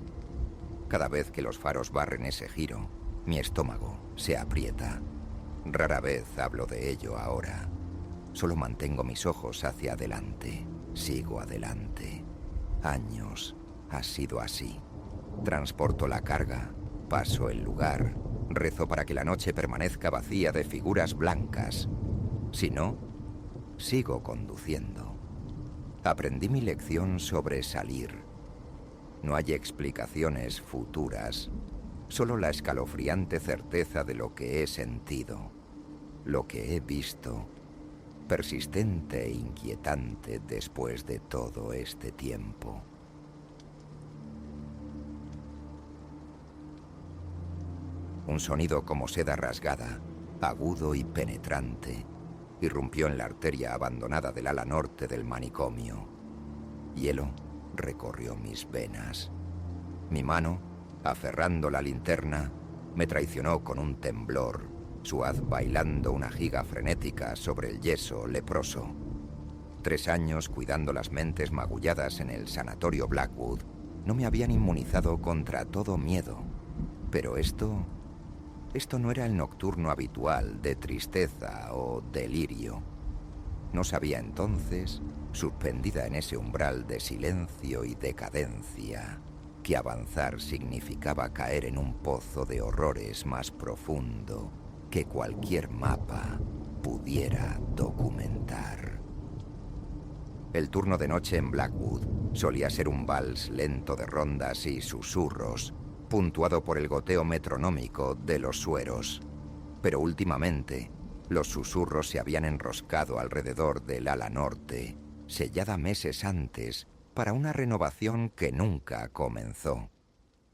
Cada vez que los faros barren ese giro, mi estómago se aprieta. Rara vez hablo de ello ahora. Solo mantengo mis ojos hacia adelante. Sigo adelante. Años ha sido así. Transporto la carga, paso el lugar, rezo para que la noche permanezca vacía de figuras blancas. Si no, sigo conduciendo. Aprendí mi lección sobre salir. No hay explicaciones futuras, solo la escalofriante certeza de lo que he sentido, lo que he visto, persistente e inquietante después de todo este tiempo. Un sonido como seda rasgada, agudo y penetrante, irrumpió en la arteria abandonada del ala norte del manicomio. Hielo recorrió mis venas. Mi mano, aferrando la linterna, me traicionó con un temblor, su haz bailando una giga frenética sobre el yeso leproso. 3 años cuidando las mentes magulladas en el sanatorio Blackwood no me habían inmunizado contra todo miedo. Pero esto no era el nocturno habitual de tristeza o delirio. No sabía entonces, suspendida en ese umbral de silencio y decadencia, que avanzar significaba caer en un pozo de horrores más profundo que cualquier mapa pudiera documentar. El turno de noche en Blackwood solía ser un vals lento de rondas y susurros, puntuado por el goteo metronómico de los sueros. Pero últimamente, los susurros se habían enroscado alrededor del ala norte, sellada meses antes, para una renovación que nunca comenzó.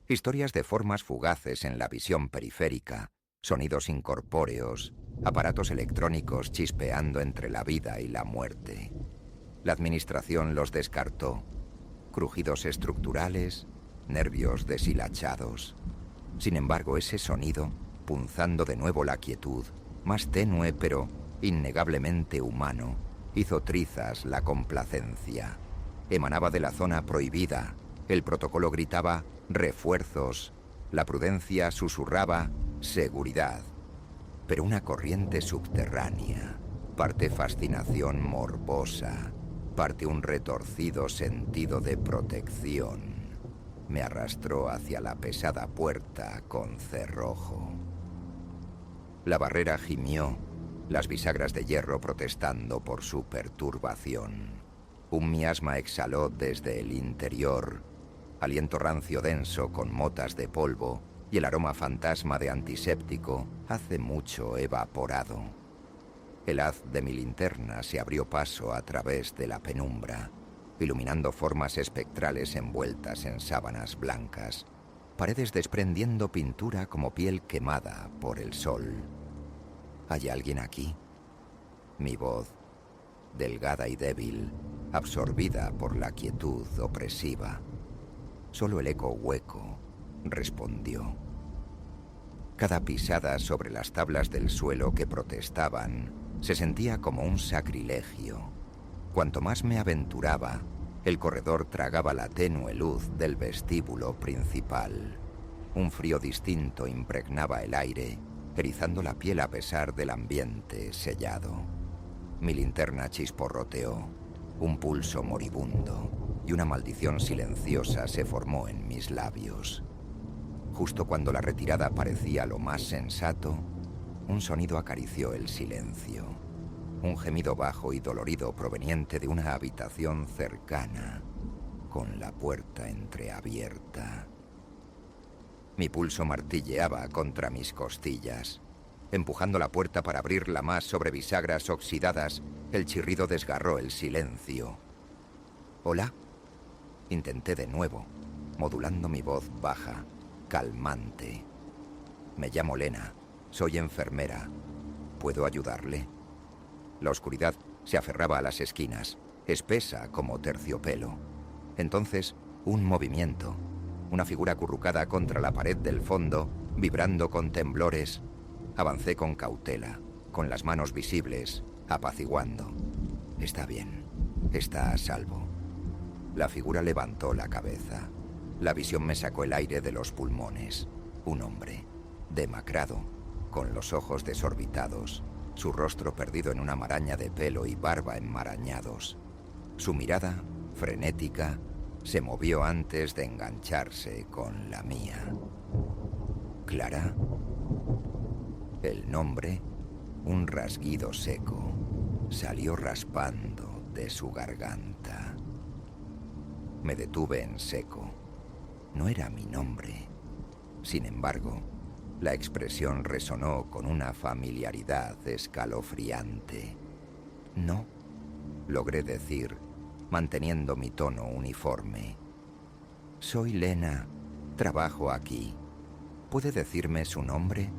Historias de formas fugaces en la visión periférica, sonidos incorpóreos, aparatos electrónicos chispeando entre la vida y la muerte. La administración los descartó. Crujidos estructurales, nervios deshilachados. Sin embargo, ese sonido, punzando de nuevo la quietud, más tenue pero innegablemente humano, hizo trizas la complacencia. Emanaba de la zona prohibida. El protocolo gritaba refuerzos. La prudencia susurraba seguridad. Pero una corriente subterránea, parte fascinación morbosa, parte un retorcido sentido de protección, me arrastró hacia la pesada puerta con cerrojo. La barrera gimió, las bisagras de hierro protestando por su perturbación. Un miasma exhaló desde el interior, aliento rancio denso con motas de polvo y el aroma fantasma de antiséptico hace mucho evaporado. El haz de mi linterna se abrió paso a través de la penumbra, iluminando formas espectrales envueltas en sábanas blancas, paredes desprendiendo pintura como piel quemada por el sol. ¿Hay alguien aquí? Mi voz, delgada y débil, absorbida por la quietud opresiva. Solo el eco hueco respondió. Cada pisada sobre las tablas del suelo que protestaban se sentía como un sacrilegio. Cuanto más me aventuraba, el corredor tragaba la tenue luz del vestíbulo principal. Un frío distinto impregnaba el aire, erizando la piel a pesar del ambiente sellado. Mi linterna chisporroteó, un pulso moribundo, y una maldición silenciosa se formó en mis labios. Justo cuando la retirada parecía lo más sensato, un sonido acarició el silencio. Un gemido bajo y dolorido proveniente de una habitación cercana, con la puerta entreabierta. Mi pulso martilleaba contra mis costillas. Empujando la puerta para abrirla más sobre bisagras oxidadas, el chirrido desgarró el silencio. ¿Hola? Intenté de nuevo, modulando mi voz baja, calmante. Me llamo Lena, soy enfermera. ¿Puedo ayudarle? La oscuridad se aferraba a las esquinas, espesa como terciopelo. Entonces, un movimiento, una figura acurrucada contra la pared del fondo, vibrando con temblores. Avancé con cautela, con las manos visibles, apaciguando. Está bien, está a salvo. La figura levantó la cabeza. La visión me sacó el aire de los pulmones. Un hombre, demacrado, con los ojos desorbitados, su rostro perdido en una maraña de pelo y barba enmarañados. Su mirada, frenética, se movió antes de engancharse con la mía. ¿Clara? El nombre, un rasguido seco, salió raspando de su garganta. Me detuve en seco. No era mi nombre. Sin embargo, la expresión resonó con una familiaridad escalofriante. No, logré decir, manteniendo mi tono uniforme. Soy Lena, trabajo aquí. ¿Puede decirme su nombre?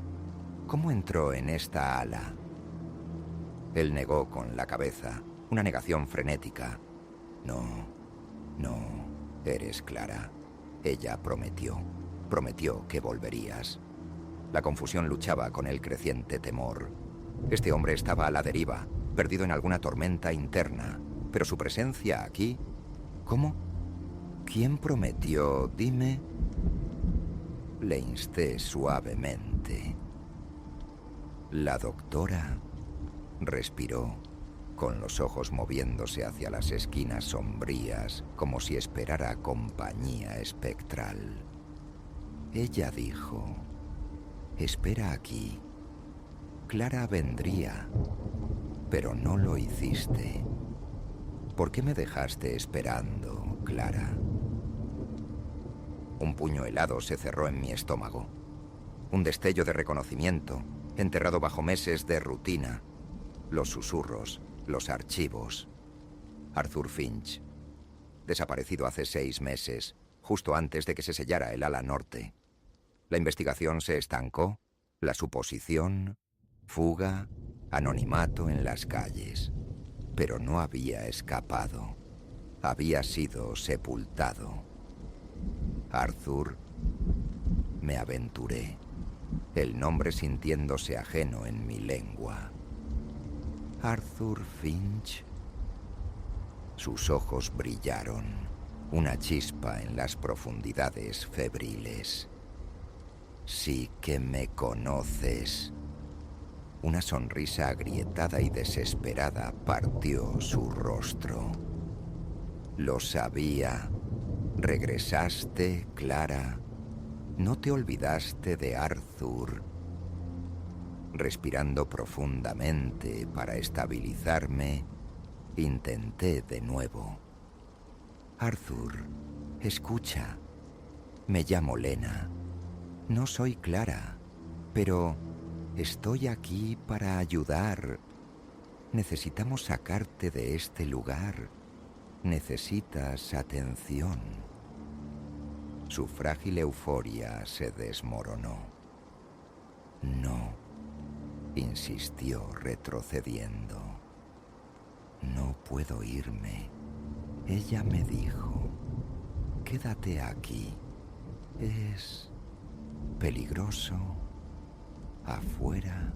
¿Cómo entró en esta ala? Él negó con la cabeza, una negación frenética. No, eres Clara. Ella prometió que volverías. La confusión luchaba con el creciente temor. Este hombre estaba a la deriva, perdido en alguna tormenta interna, pero su presencia aquí... ¿Cómo? ¿Quién prometió? Dime. Le insté suavemente. La doctora respiró, con los ojos moviéndose hacia las esquinas sombrías, como si esperara compañía espectral. Ella dijo: espera aquí. Clara vendría, pero no lo hiciste. ¿Por qué me dejaste esperando, Clara? Un puño helado se cerró en mi estómago. Un destello de reconocimiento, enterrado bajo meses de rutina. Los susurros, los archivos. Arthur Finch, desaparecido hace 6 meses, justo antes de que se sellara el ala norte. La investigación se estancó, la suposición, fuga, anonimato en las calles. Pero no había escapado. Había sido sepultado. Arthur, me aventuré, el nombre sintiéndose ajeno en mi lengua. Arthur Finch. Sus ojos brillaron, una chispa en las profundidades febriles. Sí que me conoces. Una sonrisa agrietada y desesperada partió su rostro. Lo sabía. Regresaste, Clara. No te olvidaste de Arthur. Respirando profundamente para estabilizarme, intenté de nuevo. Arthur, escucha. Me llamo Lena. No soy Clara, pero estoy aquí para ayudar. Necesitamos sacarte de este lugar. Necesitas atención. Su frágil euforia se desmoronó. No, insistió retrocediendo. No puedo irme. Ella me dijo, quédate aquí. Es peligroso. Afuera.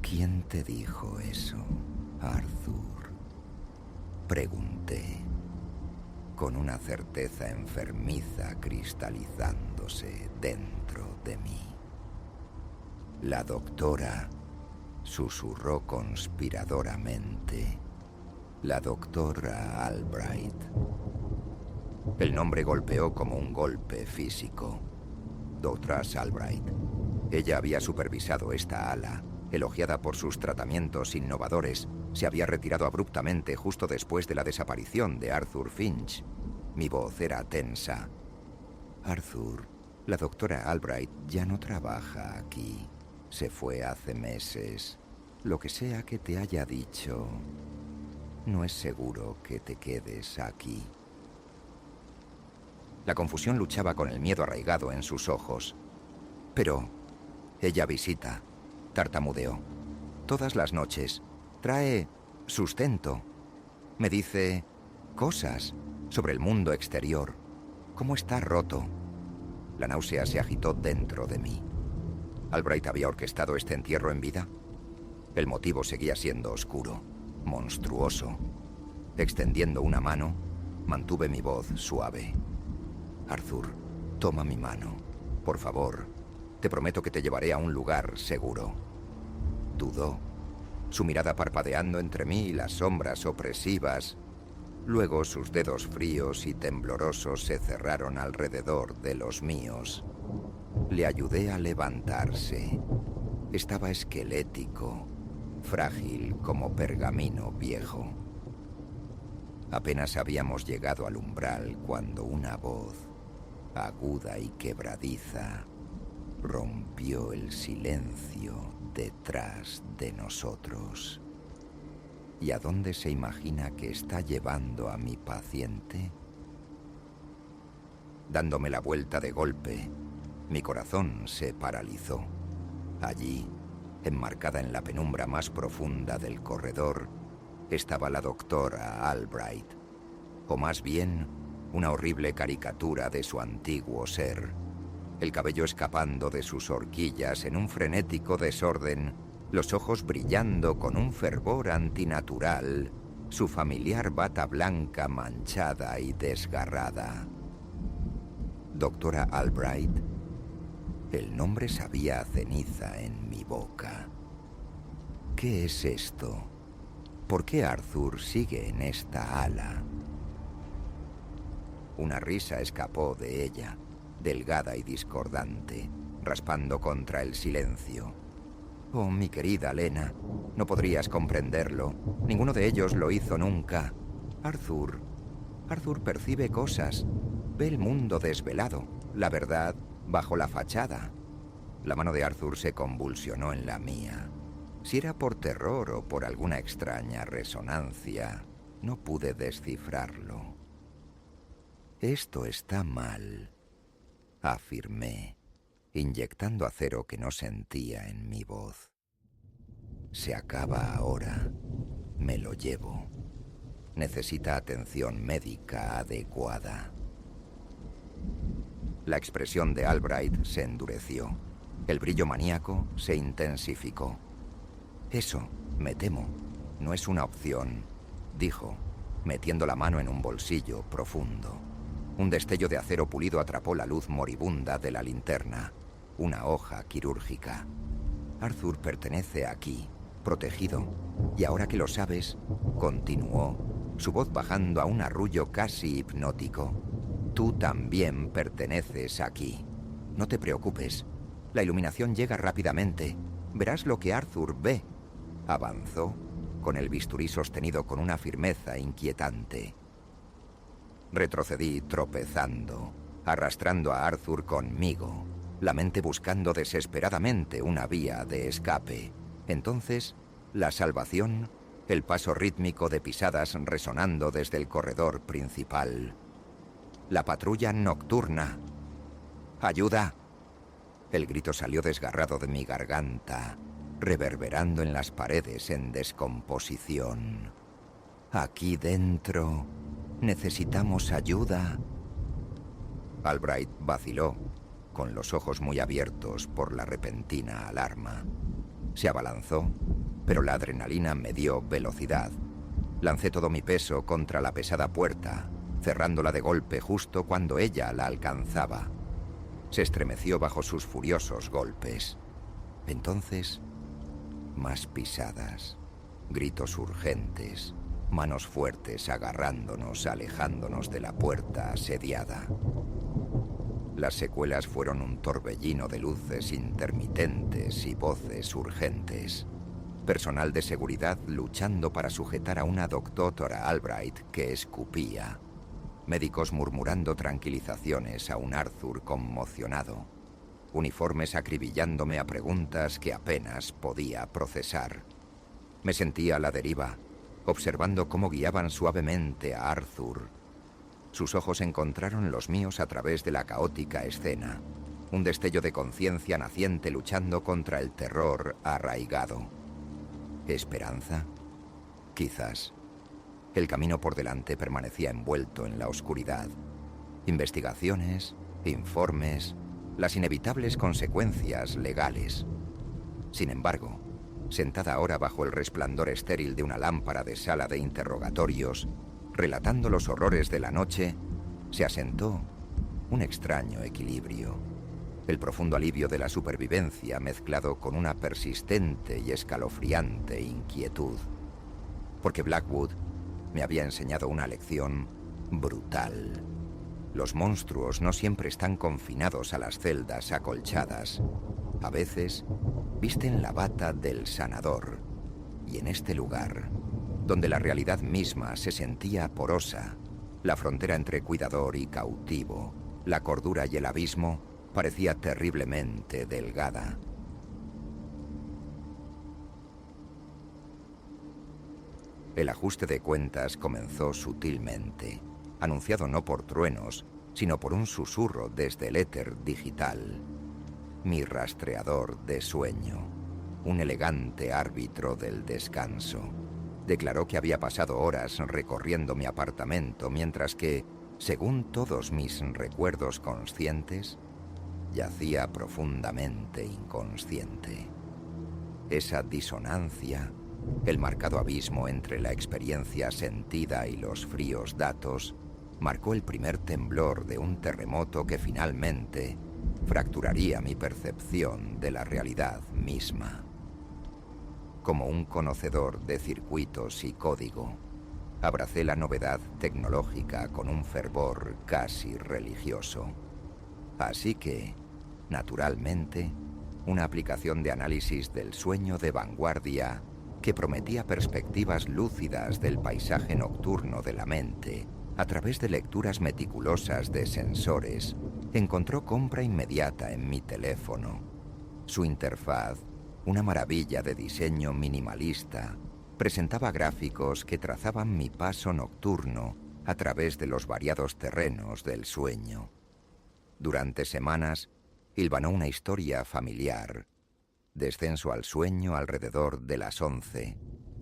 ¿Quién te dijo eso, Arthur? Pregunté, con una certeza enfermiza cristalizándose dentro de mí. La doctora susurró conspiradoramente. La doctora Albright. El nombre golpeó como un golpe físico. Doctora Albright. Ella había supervisado esta ala, elogiada por sus tratamientos innovadores. Se había retirado abruptamente justo después de la desaparición de Arthur Finch. Mi voz era tensa. Arthur, la doctora Albright ya no trabaja aquí. Se fue hace meses. Lo que sea que te haya dicho, no es seguro que te quedes aquí. La confusión luchaba con el miedo arraigado en sus ojos. Pero ella visita, tartamudeó. Todas las noches. Trae sustento. Me dice cosas sobre el mundo exterior. Cómo está roto. La náusea se agitó dentro de mí. ¿Albright había orquestado este entierro en vida? El motivo seguía siendo oscuro, monstruoso. Extendiendo una mano, mantuve mi voz suave. Arthur, toma mi mano. Por favor, te prometo que te llevaré a un lugar seguro. Dudó, su mirada parpadeando entre mí y las sombras opresivas. Luego sus dedos fríos y temblorosos se cerraron alrededor de los míos. Le ayudé a levantarse. Estaba esquelético, frágil como pergamino viejo. Apenas habíamos llegado al umbral cuando una voz, aguda y quebradiza, rompió el silencio detrás de nosotros. ¿Y a dónde se imagina que está llevando a mi paciente? Dándome la vuelta de golpe, mi corazón se paralizó. Allí, enmarcada en la penumbra más profunda del corredor, estaba la doctora Albright, o más bien, una horrible caricatura de su antiguo ser. El cabello escapando de sus horquillas en un frenético desorden, los ojos brillando con un fervor antinatural, su familiar bata blanca manchada y desgarrada. Doctora Albright. El nombre sabía a ceniza en mi boca. ¿Qué es esto? ¿Por qué Arthur sigue en esta ala? Una risa escapó de ella, delgada y discordante, raspando contra el silencio. Oh, mi querida Lena, no podrías comprenderlo. Ninguno de ellos lo hizo nunca. Arthur percibe cosas. Ve el mundo desvelado, la verdad bajo la fachada. La mano de Arthur se convulsionó en la mía. Si era por terror o por alguna extraña resonancia, no pude descifrarlo. Esto está mal, afirmé, inyectando acero que no sentía en mi voz. Se acaba ahora. Me lo llevo. Necesita atención médica adecuada. La expresión de Albright se endureció. El brillo maníaco se intensificó. Eso, me temo, no es una opción, dijo, metiendo la mano en un bolsillo profundo. Un destello de acero pulido atrapó la luz moribunda de la linterna, una hoja quirúrgica. Arthur pertenece aquí, protegido, y ahora que lo sabes, continuó, su voz bajando a un arrullo casi hipnótico. Tú también perteneces aquí. No te preocupes. La iluminación llega rápidamente. Verás lo que Arthur ve. Avanzó, con el bisturí sostenido con una firmeza inquietante. Retrocedí tropezando, arrastrando a Arthur conmigo, la mente buscando desesperadamente una vía de escape. Entonces, la salvación, el paso rítmico de pisadas resonando desde el corredor principal. La patrulla nocturna. ¡Ayuda! El grito salió desgarrado de mi garganta, reverberando en las paredes en descomposición. Aquí dentro necesitamos ayuda. Albright vaciló, con los ojos muy abiertos por la repentina alarma. Se abalanzó, pero la adrenalina me dio velocidad. Lancé todo mi peso contra la pesada puerta, cerrándola de golpe justo cuando ella la alcanzaba. Se estremeció bajo sus furiosos golpes. Entonces, más pisadas, gritos urgentes, manos fuertes agarrándonos, alejándonos de la puerta asediada. Las secuelas fueron un torbellino de luces intermitentes y voces urgentes. Personal de seguridad luchando para sujetar a una doctora Albright que escupía. Médicos murmurando tranquilizaciones a un Arthur conmocionado. Uniformes acribillándome a preguntas que apenas podía procesar. Me sentía a la deriva, observando cómo guiaban suavemente a Arthur. Sus ojos encontraron los míos a través de la caótica escena. Un destello de conciencia naciente luchando contra el terror arraigado. ¿Esperanza? Quizás. El camino por delante permanecía envuelto en la oscuridad. Investigaciones, informes, las inevitables consecuencias legales. Sin embargo, sentada ahora bajo el resplandor estéril de una lámpara de sala de interrogatorios, relatando los horrores de la noche, se asentó un extraño equilibrio. El profundo alivio de la supervivencia mezclado con una persistente y escalofriante inquietud. Porque Blackwood me había enseñado una lección brutal. Los monstruos no siempre están confinados a las celdas acolchadas. A veces visten la bata del sanador. Y en este lugar, donde la realidad misma se sentía porosa, la frontera entre cuidador y cautivo, la cordura y el abismo, parecía terriblemente delgada. El ajuste de cuentas comenzó sutilmente, anunciado no por truenos, sino por un susurro desde el éter digital. Mi rastreador de sueño, un elegante árbitro del descanso, declaró que había pasado horas recorriendo mi apartamento mientras que, según todos mis recuerdos conscientes, yacía profundamente inconsciente. Esa disonancia, el marcado abismo entre la experiencia sentida y los fríos datos, marcó el primer temblor de un terremoto que finalmente fracturaría mi percepción de la realidad misma. Como un conocedor de circuitos y código, abracé la novedad tecnológica con un fervor casi religioso. Así que, naturalmente, una aplicación de análisis del sueño de vanguardia que prometía perspectivas lúcidas del paisaje nocturno de la mente a través de lecturas meticulosas de sensores, encontró compra inmediata en mi teléfono. Su interfaz, una maravilla de diseño minimalista, presentaba gráficos que trazaban mi paso nocturno a través de los variados terrenos del sueño. Durante semanas, hilvanó una historia familiar. Descenso al sueño alrededor de las 11,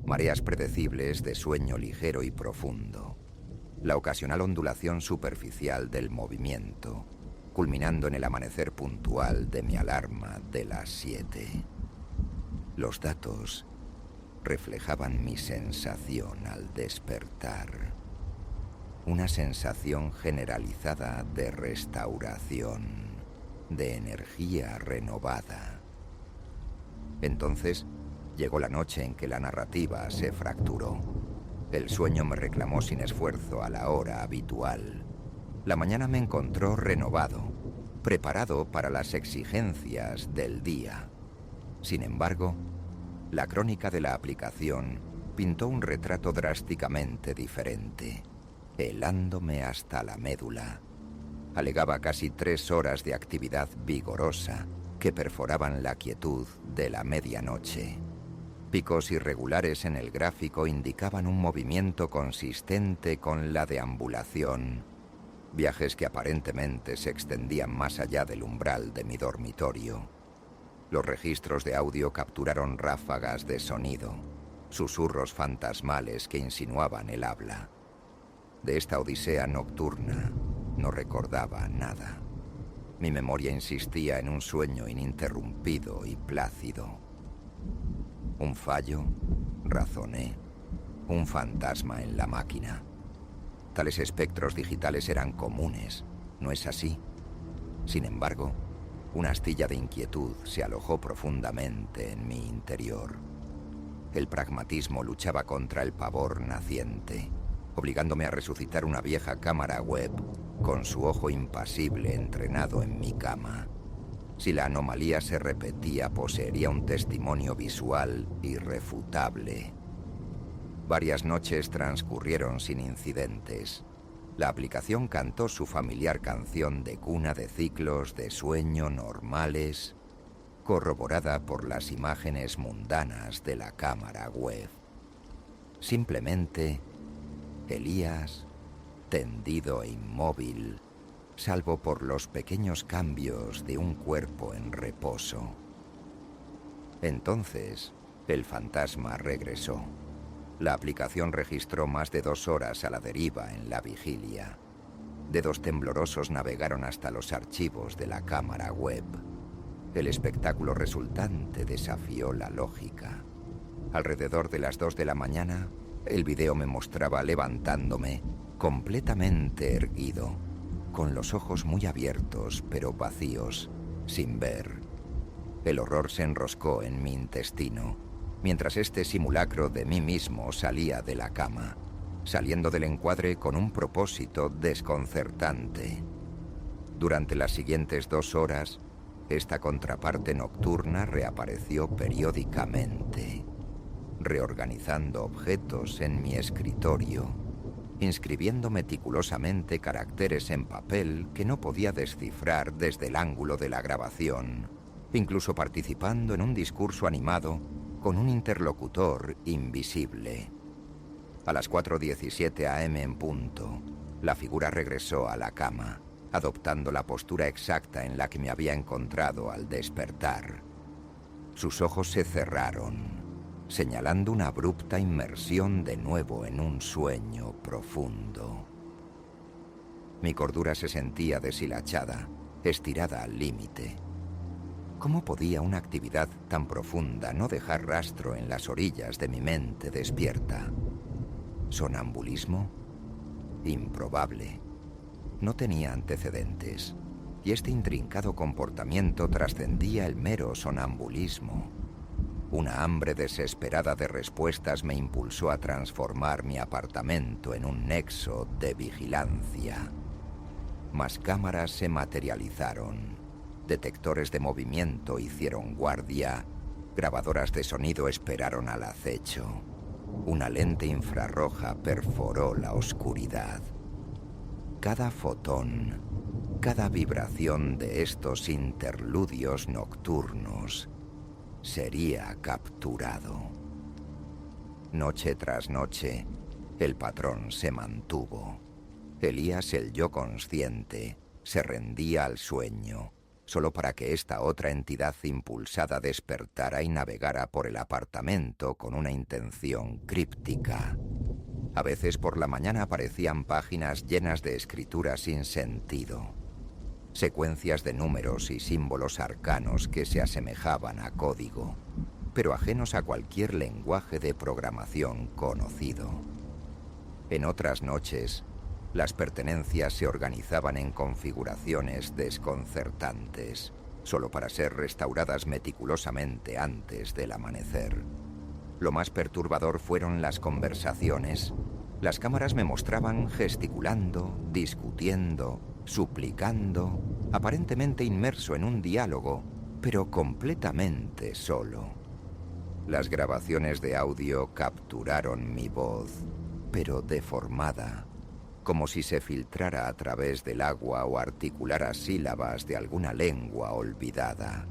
mareas predecibles de sueño ligero y profundo, la ocasional ondulación superficial del movimiento, culminando en el amanecer puntual de mi alarma de las 7. Los datos reflejaban mi sensación al despertar. Una sensación generalizada de restauración, de energía renovada. Entonces llegó la noche en que la narrativa se fracturó. El sueño me reclamó sin esfuerzo a la hora habitual. La mañana me encontró renovado, preparado para las exigencias del día. Sin embargo, la crónica de la aplicación pintó un retrato drásticamente diferente, helándome hasta la médula. Alegaba casi 3 horas de actividad vigorosa que perforaban la quietud de la medianoche. Picos irregulares en el gráfico indicaban un movimiento consistente con la deambulación. Viajes que aparentemente se extendían más allá del umbral de mi dormitorio. Los registros de audio capturaron ráfagas de sonido, susurros fantasmales que insinuaban el habla. De esta odisea nocturna no recordaba nada. Mi memoria insistía en un sueño ininterrumpido y plácido. Un fallo, razoné, un fantasma en la máquina. Tales espectros digitales eran comunes, ¿no es así? Sin embargo, una astilla de inquietud se alojó profundamente en mi interior. El pragmatismo luchaba contra el pavor naciente, obligándome a resucitar una vieja cámara web con su ojo impasible entrenado en mi cama. Si la anomalía se repetía, poseería un testimonio visual irrefutable. Varias noches transcurrieron sin incidentes. La aplicación cantó su familiar canción de cuna de ciclos de sueño normales, corroborada por las imágenes mundanas de la cámara web. Simplemente, Elías, tendido e inmóvil, salvo por los pequeños cambios de un cuerpo en reposo. Entonces, el fantasma regresó. La aplicación registró más de 2 horas a la deriva en la vigilia. Dedos temblorosos navegaron hasta los archivos de la cámara web. El espectáculo resultante desafió la lógica. Alrededor de las 2 de la mañana, el video me mostraba levantándome, completamente erguido, con los ojos muy abiertos pero vacíos, sin ver. El horror se enroscó en mi intestino, mientras este simulacro de mí mismo salía de la cama, saliendo del encuadre con un propósito desconcertante. Durante las siguientes 2 horas, esta contraparte nocturna reapareció periódicamente, reorganizando objetos en mi escritorio, inscribiendo meticulosamente caracteres en papel que no podía descifrar desde el ángulo de la grabación, incluso participando en un discurso animado con un interlocutor invisible. A las 4:17 AM en punto, la figura regresó a la cama, adoptando la postura exacta en la que me había encontrado al despertar. Sus ojos se cerraron, señalando una abrupta inmersión de nuevo en un sueño profundo. Mi cordura se sentía deshilachada, estirada al límite. ¿Cómo podía una actividad tan profunda no dejar rastro en las orillas de mi mente despierta? ¿Sonambulismo? Improbable. No tenía antecedentes, y este intrincado comportamiento trascendía el mero sonambulismo. Una hambre desesperada de respuestas me impulsó a transformar mi apartamento en un nexo de vigilancia. Más cámaras se materializaron. Detectores de movimiento hicieron guardia. Grabadoras de sonido esperaron al acecho. Una lente infrarroja perforó la oscuridad. Cada fotón, cada vibración de estos interludios nocturnos sería capturado. Noche tras noche, el patrón se mantuvo. Elías, el yo consciente, se rendía al sueño, solo para que esta otra entidad impulsada despertara y navegara por el apartamento con una intención críptica. A veces por la mañana aparecían páginas llenas de escritura sin sentido, secuencias de números y símbolos arcanos que se asemejaban a código, pero ajenos a cualquier lenguaje de programación conocido. En otras noches, las pertenencias se organizaban en configuraciones desconcertantes, solo para ser restauradas meticulosamente antes del amanecer. Lo más perturbador fueron las conversaciones. Las cámaras me mostraban gesticulando, discutiendo, suplicando, aparentemente inmerso en un diálogo, pero completamente solo. Las grabaciones de audio capturaron mi voz, pero deformada, como si se filtrara a través del agua o articulara sílabas de alguna lengua olvidada.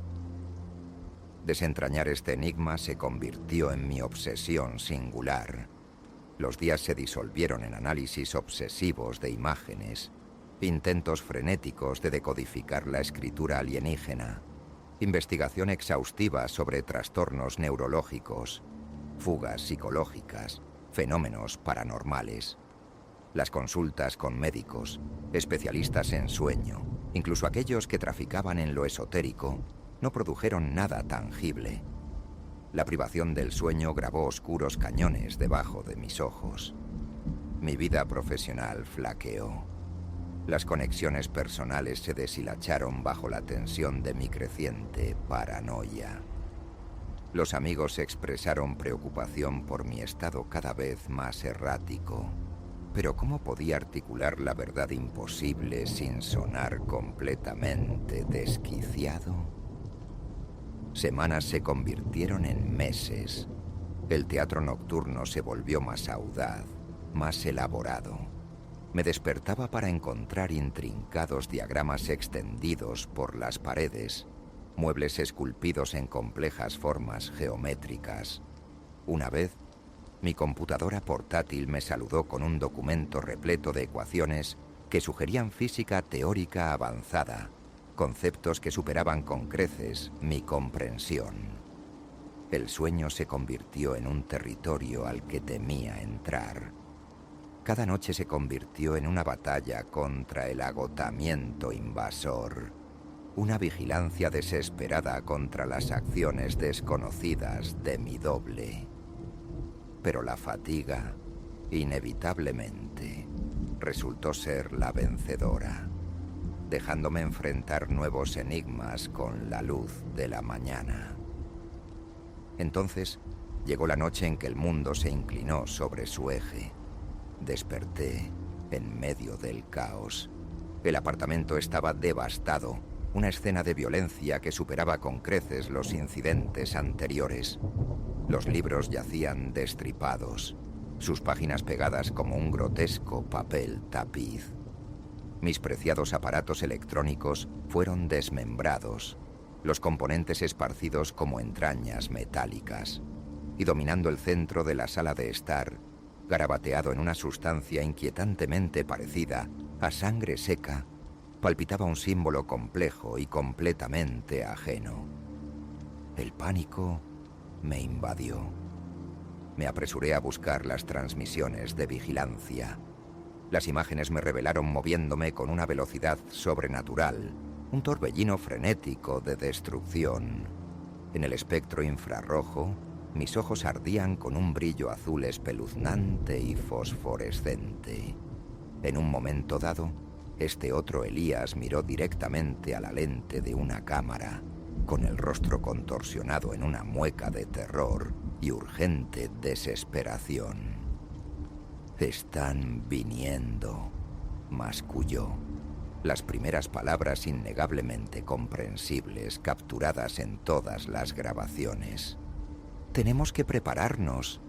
Desentrañar este enigma se convirtió en mi obsesión singular. Los días se disolvieron en análisis obsesivos de imágenes, intentos frenéticos de decodificar la escritura alienígena, investigación exhaustiva sobre trastornos neurológicos, fugas psicológicas, fenómenos paranormales. Las consultas con médicos, especialistas en sueño, incluso aquellos que traficaban en lo esotérico, no produjeron nada tangible. La privación del sueño grabó oscuros cañones debajo de mis ojos. Mi vida profesional flaqueó. Las conexiones personales se deshilacharon bajo la tensión de mi creciente paranoia. Los amigos expresaron preocupación por mi estado cada vez más errático. Pero ¿cómo podía articular la verdad imposible sin sonar completamente desquiciado? Semanas se convirtieron en meses. El teatro nocturno se volvió más audaz, más elaborado. Me despertaba para encontrar intrincados diagramas extendidos por las paredes, muebles esculpidos en complejas formas geométricas. Una vez, mi computadora portátil me saludó con un documento repleto de ecuaciones que sugerían física teórica avanzada, conceptos que superaban con creces mi comprensión. El sueño se convirtió en un territorio al que temía entrar. Cada noche se convirtió en una batalla contra el agotamiento invasor, una vigilancia desesperada contra las acciones desconocidas de mi doble. Pero la fatiga, inevitablemente, resultó ser la vencedora, dejándome enfrentar nuevos enigmas con la luz de la mañana. Entonces, llegó la noche en que el mundo se inclinó sobre su eje. Desperté en medio del caos. El apartamento estaba devastado, una escena de violencia que superaba con creces los incidentes anteriores. Los libros yacían destripados, sus páginas pegadas como un grotesco papel tapiz. Mis preciados aparatos electrónicos fueron desmembrados, los componentes esparcidos como entrañas metálicas, y dominando el centro de la sala de estar, garabateado en una sustancia inquietantemente parecida a sangre seca, palpitaba un símbolo complejo y completamente ajeno. El pánico me invadió. Me apresuré a buscar las transmisiones de vigilancia. Las imágenes me revelaron moviéndome con una velocidad sobrenatural, un torbellino frenético de destrucción. En el espectro infrarrojo, mis ojos ardían con un brillo azul espeluznante y fosforescente. En un momento dado, este otro Elías miró directamente a la lente de una cámara, con el rostro contorsionado en una mueca de terror y urgente desesperación. «Están viniendo», masculló. Las primeras palabras innegablemente comprensibles capturadas en todas las grabaciones. Tenemos que prepararnos.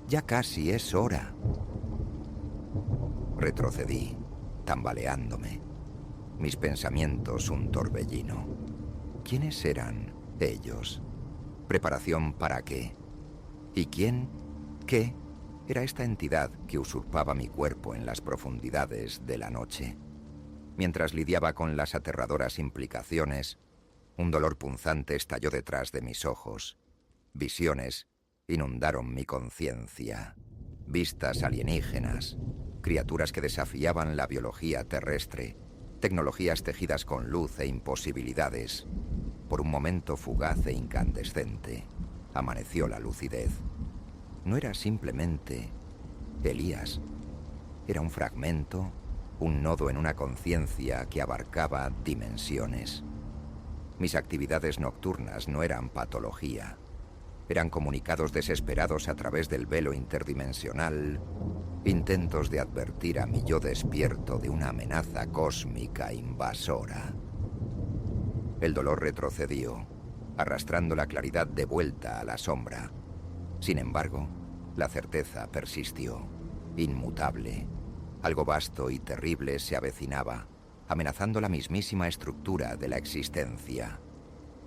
Ya casi es hora. Retrocedí, tambaleándome. Mis pensamientos un torbellino. ¿Quiénes eran ellos? ¿Preparación para qué? ¿Y quién, qué, era esta entidad que usurpaba mi cuerpo en las profundidades de la noche? Mientras lidiaba con las aterradoras implicaciones, un dolor punzante estalló detrás de mis ojos. Visiones inundaron mi conciencia. Vistas alienígenas, criaturas que desafiaban la biología terrestre, tecnologías tejidas con luz e imposibilidades. Por un momento fugaz e incandescente, amaneció la lucidez. No era simplemente Elías. Era un fragmento, un nodo en una conciencia que abarcaba dimensiones. Mis actividades nocturnas no eran patología. Eran comunicados desesperados a través del velo interdimensional, intentos de advertir a mi yo despierto de una amenaza cósmica invasora. El dolor retrocedió, arrastrando la claridad de vuelta a la sombra. Sin embargo, la certeza persistió, inmutable. Algo vasto y terrible se avecinaba, amenazando la mismísima estructura de la existencia.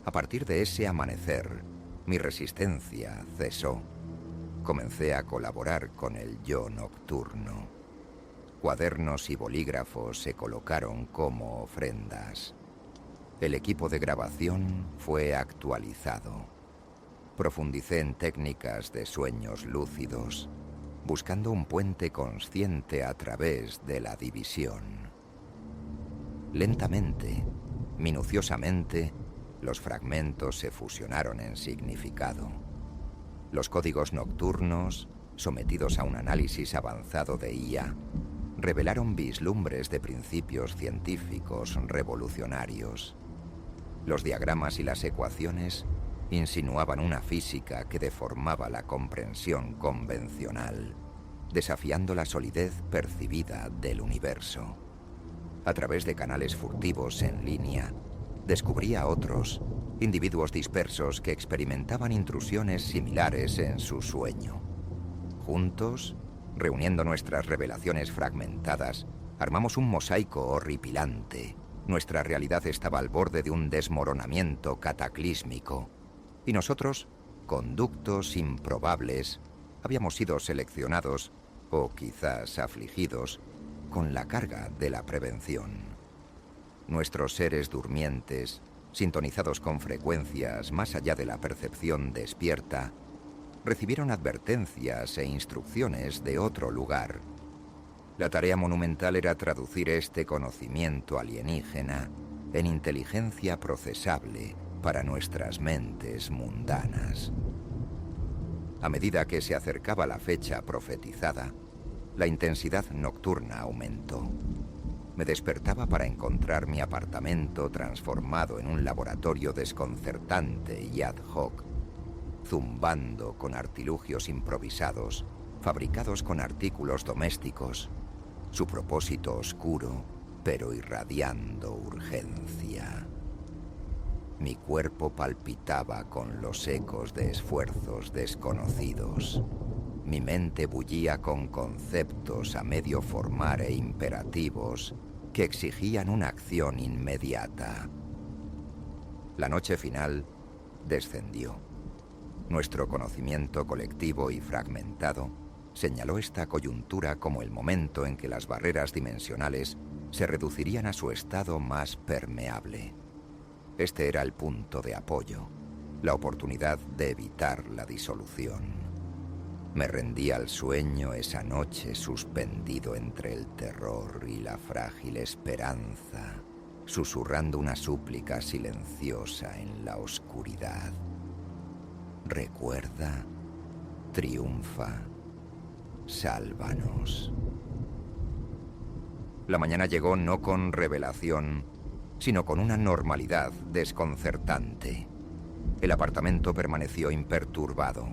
A partir de ese amanecer, mi resistencia cesó. Comencé a colaborar con el yo nocturno. Cuadernos y bolígrafos se colocaron como ofrendas. El equipo de grabación fue actualizado. Profundicé en técnicas de sueños lúcidos, buscando un puente consciente a través de la división. Lentamente, minuciosamente, los fragmentos se fusionaron en significado. Los códigos nocturnos, sometidos a un análisis avanzado de IA, revelaron vislumbres de principios científicos revolucionarios. Los diagramas y las ecuaciones insinuaban una física que deformaba la comprensión convencional, desafiando la solidez percibida del universo. A través de canales furtivos en línea, descubrí a otros, individuos dispersos que experimentaban intrusiones similares en su sueño. Juntos, reuniendo nuestras revelaciones fragmentadas, armamos un mosaico horripilante. Nuestra realidad estaba al borde de un desmoronamiento cataclísmico. Y nosotros, conductos improbables, habíamos sido seleccionados, o quizás afligidos, con la carga de la prevención. Nuestros seres durmientes, sintonizados con frecuencias más allá de la percepción despierta, recibieron advertencias e instrucciones de otro lugar. La tarea monumental era traducir este conocimiento alienígena en inteligencia procesable para nuestras mentes mundanas. A medida que se acercaba la fecha profetizada, la intensidad nocturna aumentó. Me despertaba para encontrar mi apartamento transformado en un laboratorio desconcertante y ad hoc, zumbando con artilugios improvisados, fabricados con artículos domésticos, su propósito oscuro, pero irradiando urgencia. Mi cuerpo palpitaba con los ecos de esfuerzos desconocidos. Mi mente bullía con conceptos a medio formar e imperativos que exigían una acción inmediata. La noche final descendió. Nuestro conocimiento colectivo y fragmentado señaló esta coyuntura como el momento en que las barreras dimensionales se reducirían a su estado más permeable. Este era el punto de apoyo, la oportunidad de evitar la disolución. Me rendí al sueño esa noche suspendido entre el terror y la frágil esperanza, susurrando una súplica silenciosa en la oscuridad. Recuerda, triunfa, sálvanos. La mañana llegó no con revelación, sino con una normalidad desconcertante. El apartamento permaneció imperturbado,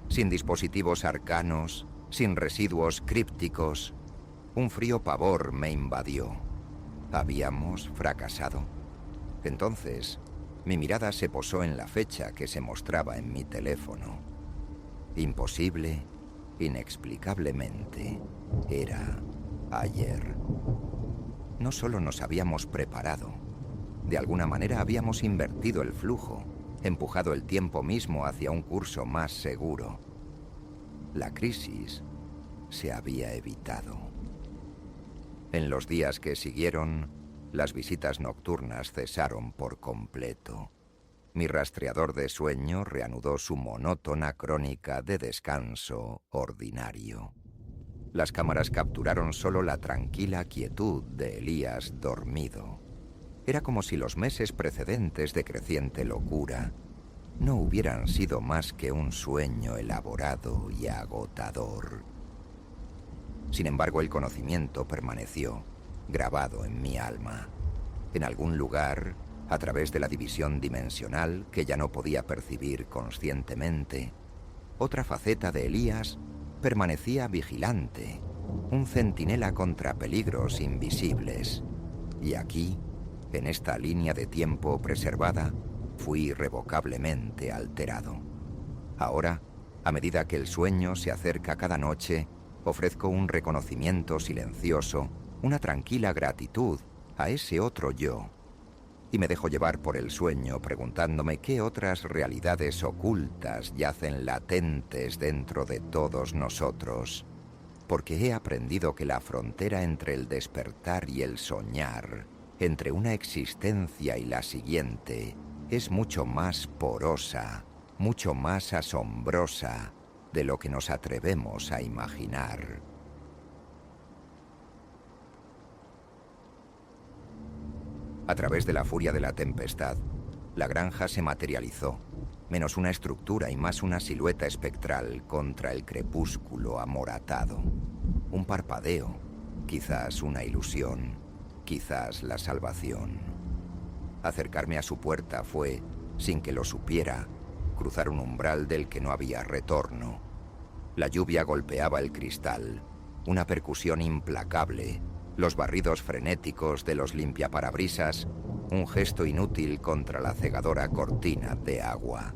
sin dispositivos arcanos, sin residuos crípticos. Un frío pavor me invadió. ¿Habíamos fracasado? Entonces, mi mirada se posó en la fecha que se mostraba en mi teléfono. Imposible, inexplicablemente, era ayer. No solo nos habíamos preparado, de alguna manera habíamos invertido el flujo, empujado el tiempo mismo hacia un curso más seguro. La crisis se había evitado. En los días que siguieron, las visitas nocturnas cesaron por completo. Mi rastreador de sueño reanudó su monótona crónica de descanso ordinario. Las cámaras capturaron solo la tranquila quietud de Elías dormido. Era como si los meses precedentes de creciente locura no hubieran sido más que un sueño elaborado y agotador. Sin embargo, el conocimiento permaneció grabado en mi alma. En algún lugar, a través de la división dimensional que ya no podía percibir conscientemente, otra faceta de Elías permanecía vigilante, un centinela contra peligros invisibles. Y aquí, en esta línea de tiempo preservada, fui irrevocablemente alterado. Ahora, a medida que el sueño se acerca cada noche, ofrezco un reconocimiento silencioso, una tranquila gratitud a ese otro yo. Y me dejo llevar por el sueño preguntándome qué otras realidades ocultas yacen latentes dentro de todos nosotros. Porque he aprendido que la frontera entre el despertar y el soñar, entre una existencia y la siguiente, es mucho más porosa, mucho más asombrosa de lo que nos atrevemos a imaginar. A través de la furia de la tempestad, la granja se materializó, menos una estructura y más una silueta espectral contra el crepúsculo amoratado. Un parpadeo, quizás una ilusión, quizás la salvación. Acercarme a su puerta fue, sin que lo supiera, cruzar un umbral del que no había retorno. La lluvia golpeaba el cristal, una percusión implacable, los barridos frenéticos de los limpiaparabrisas, un gesto inútil contra la cegadora cortina de agua.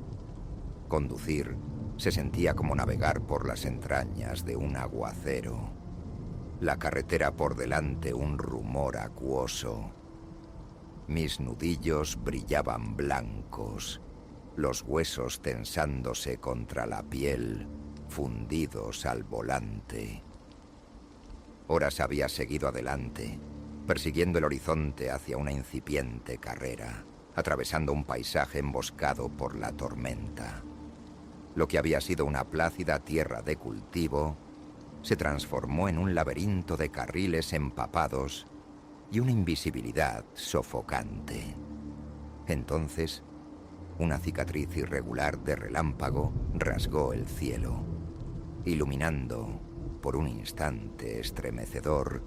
Conducir se sentía como navegar por las entrañas de un aguacero. La carretera por delante un rumor acuoso. Mis nudillos brillaban blancos, los huesos tensándose contra la piel, fundidos al volante. Horas había seguido adelante, persiguiendo el horizonte hacia una incipiente carrera, atravesando un paisaje emboscado por la tormenta. Lo que había sido una plácida tierra de cultivo se transformó en un laberinto de carriles empapados y una invisibilidad sofocante. Entonces, una cicatriz irregular de relámpago rasgó el cielo, iluminando, por un instante estremecedor,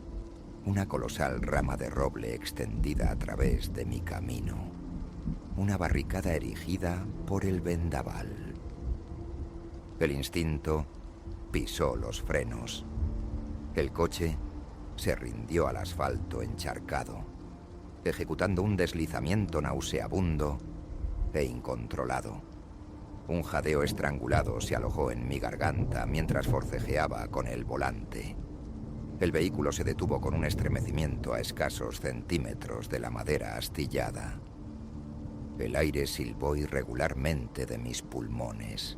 una colosal rama de roble extendida a través de mi camino, una barricada erigida por el vendaval. El instinto pisó los frenos. El coche se rindió al asfalto encharcado, ejecutando un deslizamiento nauseabundo e incontrolado. Un jadeo estrangulado se alojó en mi garganta mientras forcejeaba con el volante. El vehículo se detuvo con un estremecimiento a escasos centímetros de la madera astillada. El aire silbó irregularmente de mis pulmones.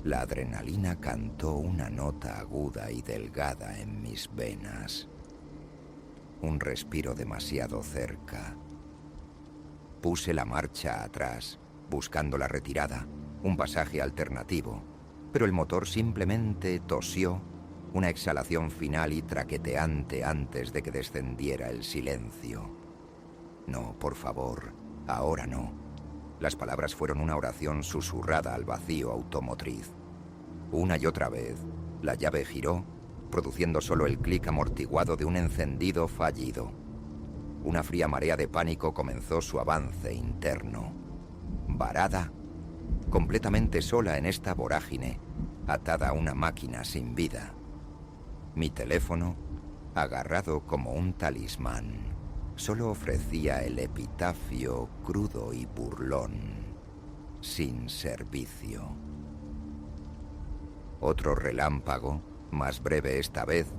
La adrenalina cantó una nota aguda y delgada en mis venas. Un respiro demasiado cerca. Puse la marcha atrás, buscando la retirada, un pasaje alternativo, pero el motor simplemente tosió, una exhalación final y traqueteante antes de que descendiera el silencio. No, por favor, ahora no. Las palabras fueron una oración susurrada al vacío automotriz. Una y otra vez, la llave giró, produciendo solo el clic amortiguado de un encendido fallido. Una fría marea de pánico comenzó su avance interno. Varada, completamente sola en esta vorágine, atada a una máquina sin vida. Mi teléfono, agarrado como un talismán, solo ofrecía el epitafio crudo y burlón, sin servicio. Otro relámpago, más breve esta vez,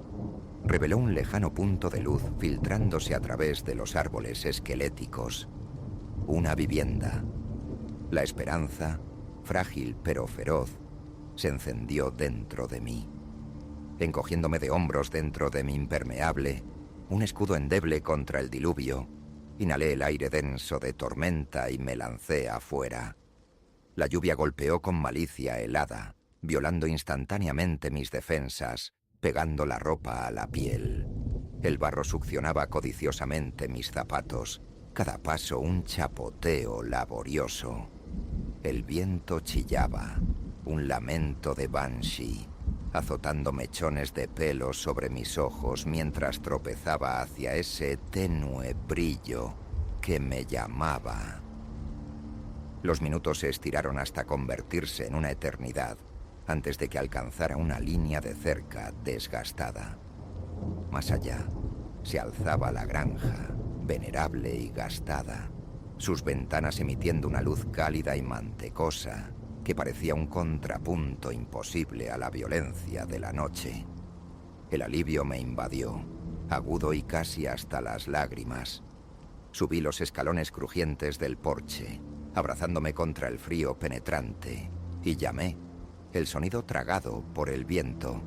reveló un lejano punto de luz filtrándose a través de los árboles esqueléticos. Una vivienda. La esperanza, frágil pero feroz, se encendió dentro de mí. Encogiéndome de hombros dentro de mi impermeable, un escudo endeble contra el diluvio, inhalé el aire denso de tormenta y me lancé afuera. La lluvia golpeó con malicia helada, violando instantáneamente mis defensas, pegando la ropa a la piel. El barro succionaba codiciosamente mis zapatos, cada paso un chapoteo laborioso. El viento chillaba, un lamento de banshee, azotando mechones de pelo sobre mis ojos mientras tropezaba hacia ese tenue brillo que me llamaba. Los minutos se estiraron hasta convertirse en una eternidad, antes de que alcanzara una línea de cerca desgastada. Más allá, se alzaba la granja, venerable y gastada, sus ventanas emitiendo una luz cálida y mantecosa que parecía un contrapunto imposible a la violencia de la noche. El alivio me invadió, agudo y casi hasta las lágrimas. Subí los escalones crujientes del porche, abrazándome contra el frío penetrante, y llamé, el sonido tragado por el viento.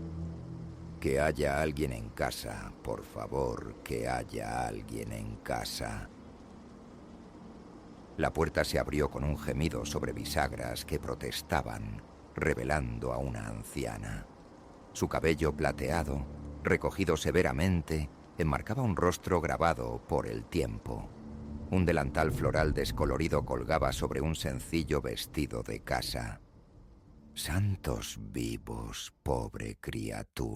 Que haya alguien en casa, por favor, que haya alguien en casa. La puerta se abrió con un gemido sobre bisagras que protestaban, revelando a una anciana. Su cabello plateado, recogido severamente, enmarcaba un rostro grabado por el tiempo. Un delantal floral descolorido colgaba sobre un sencillo vestido de casa. Santos vivos, pobre criatura.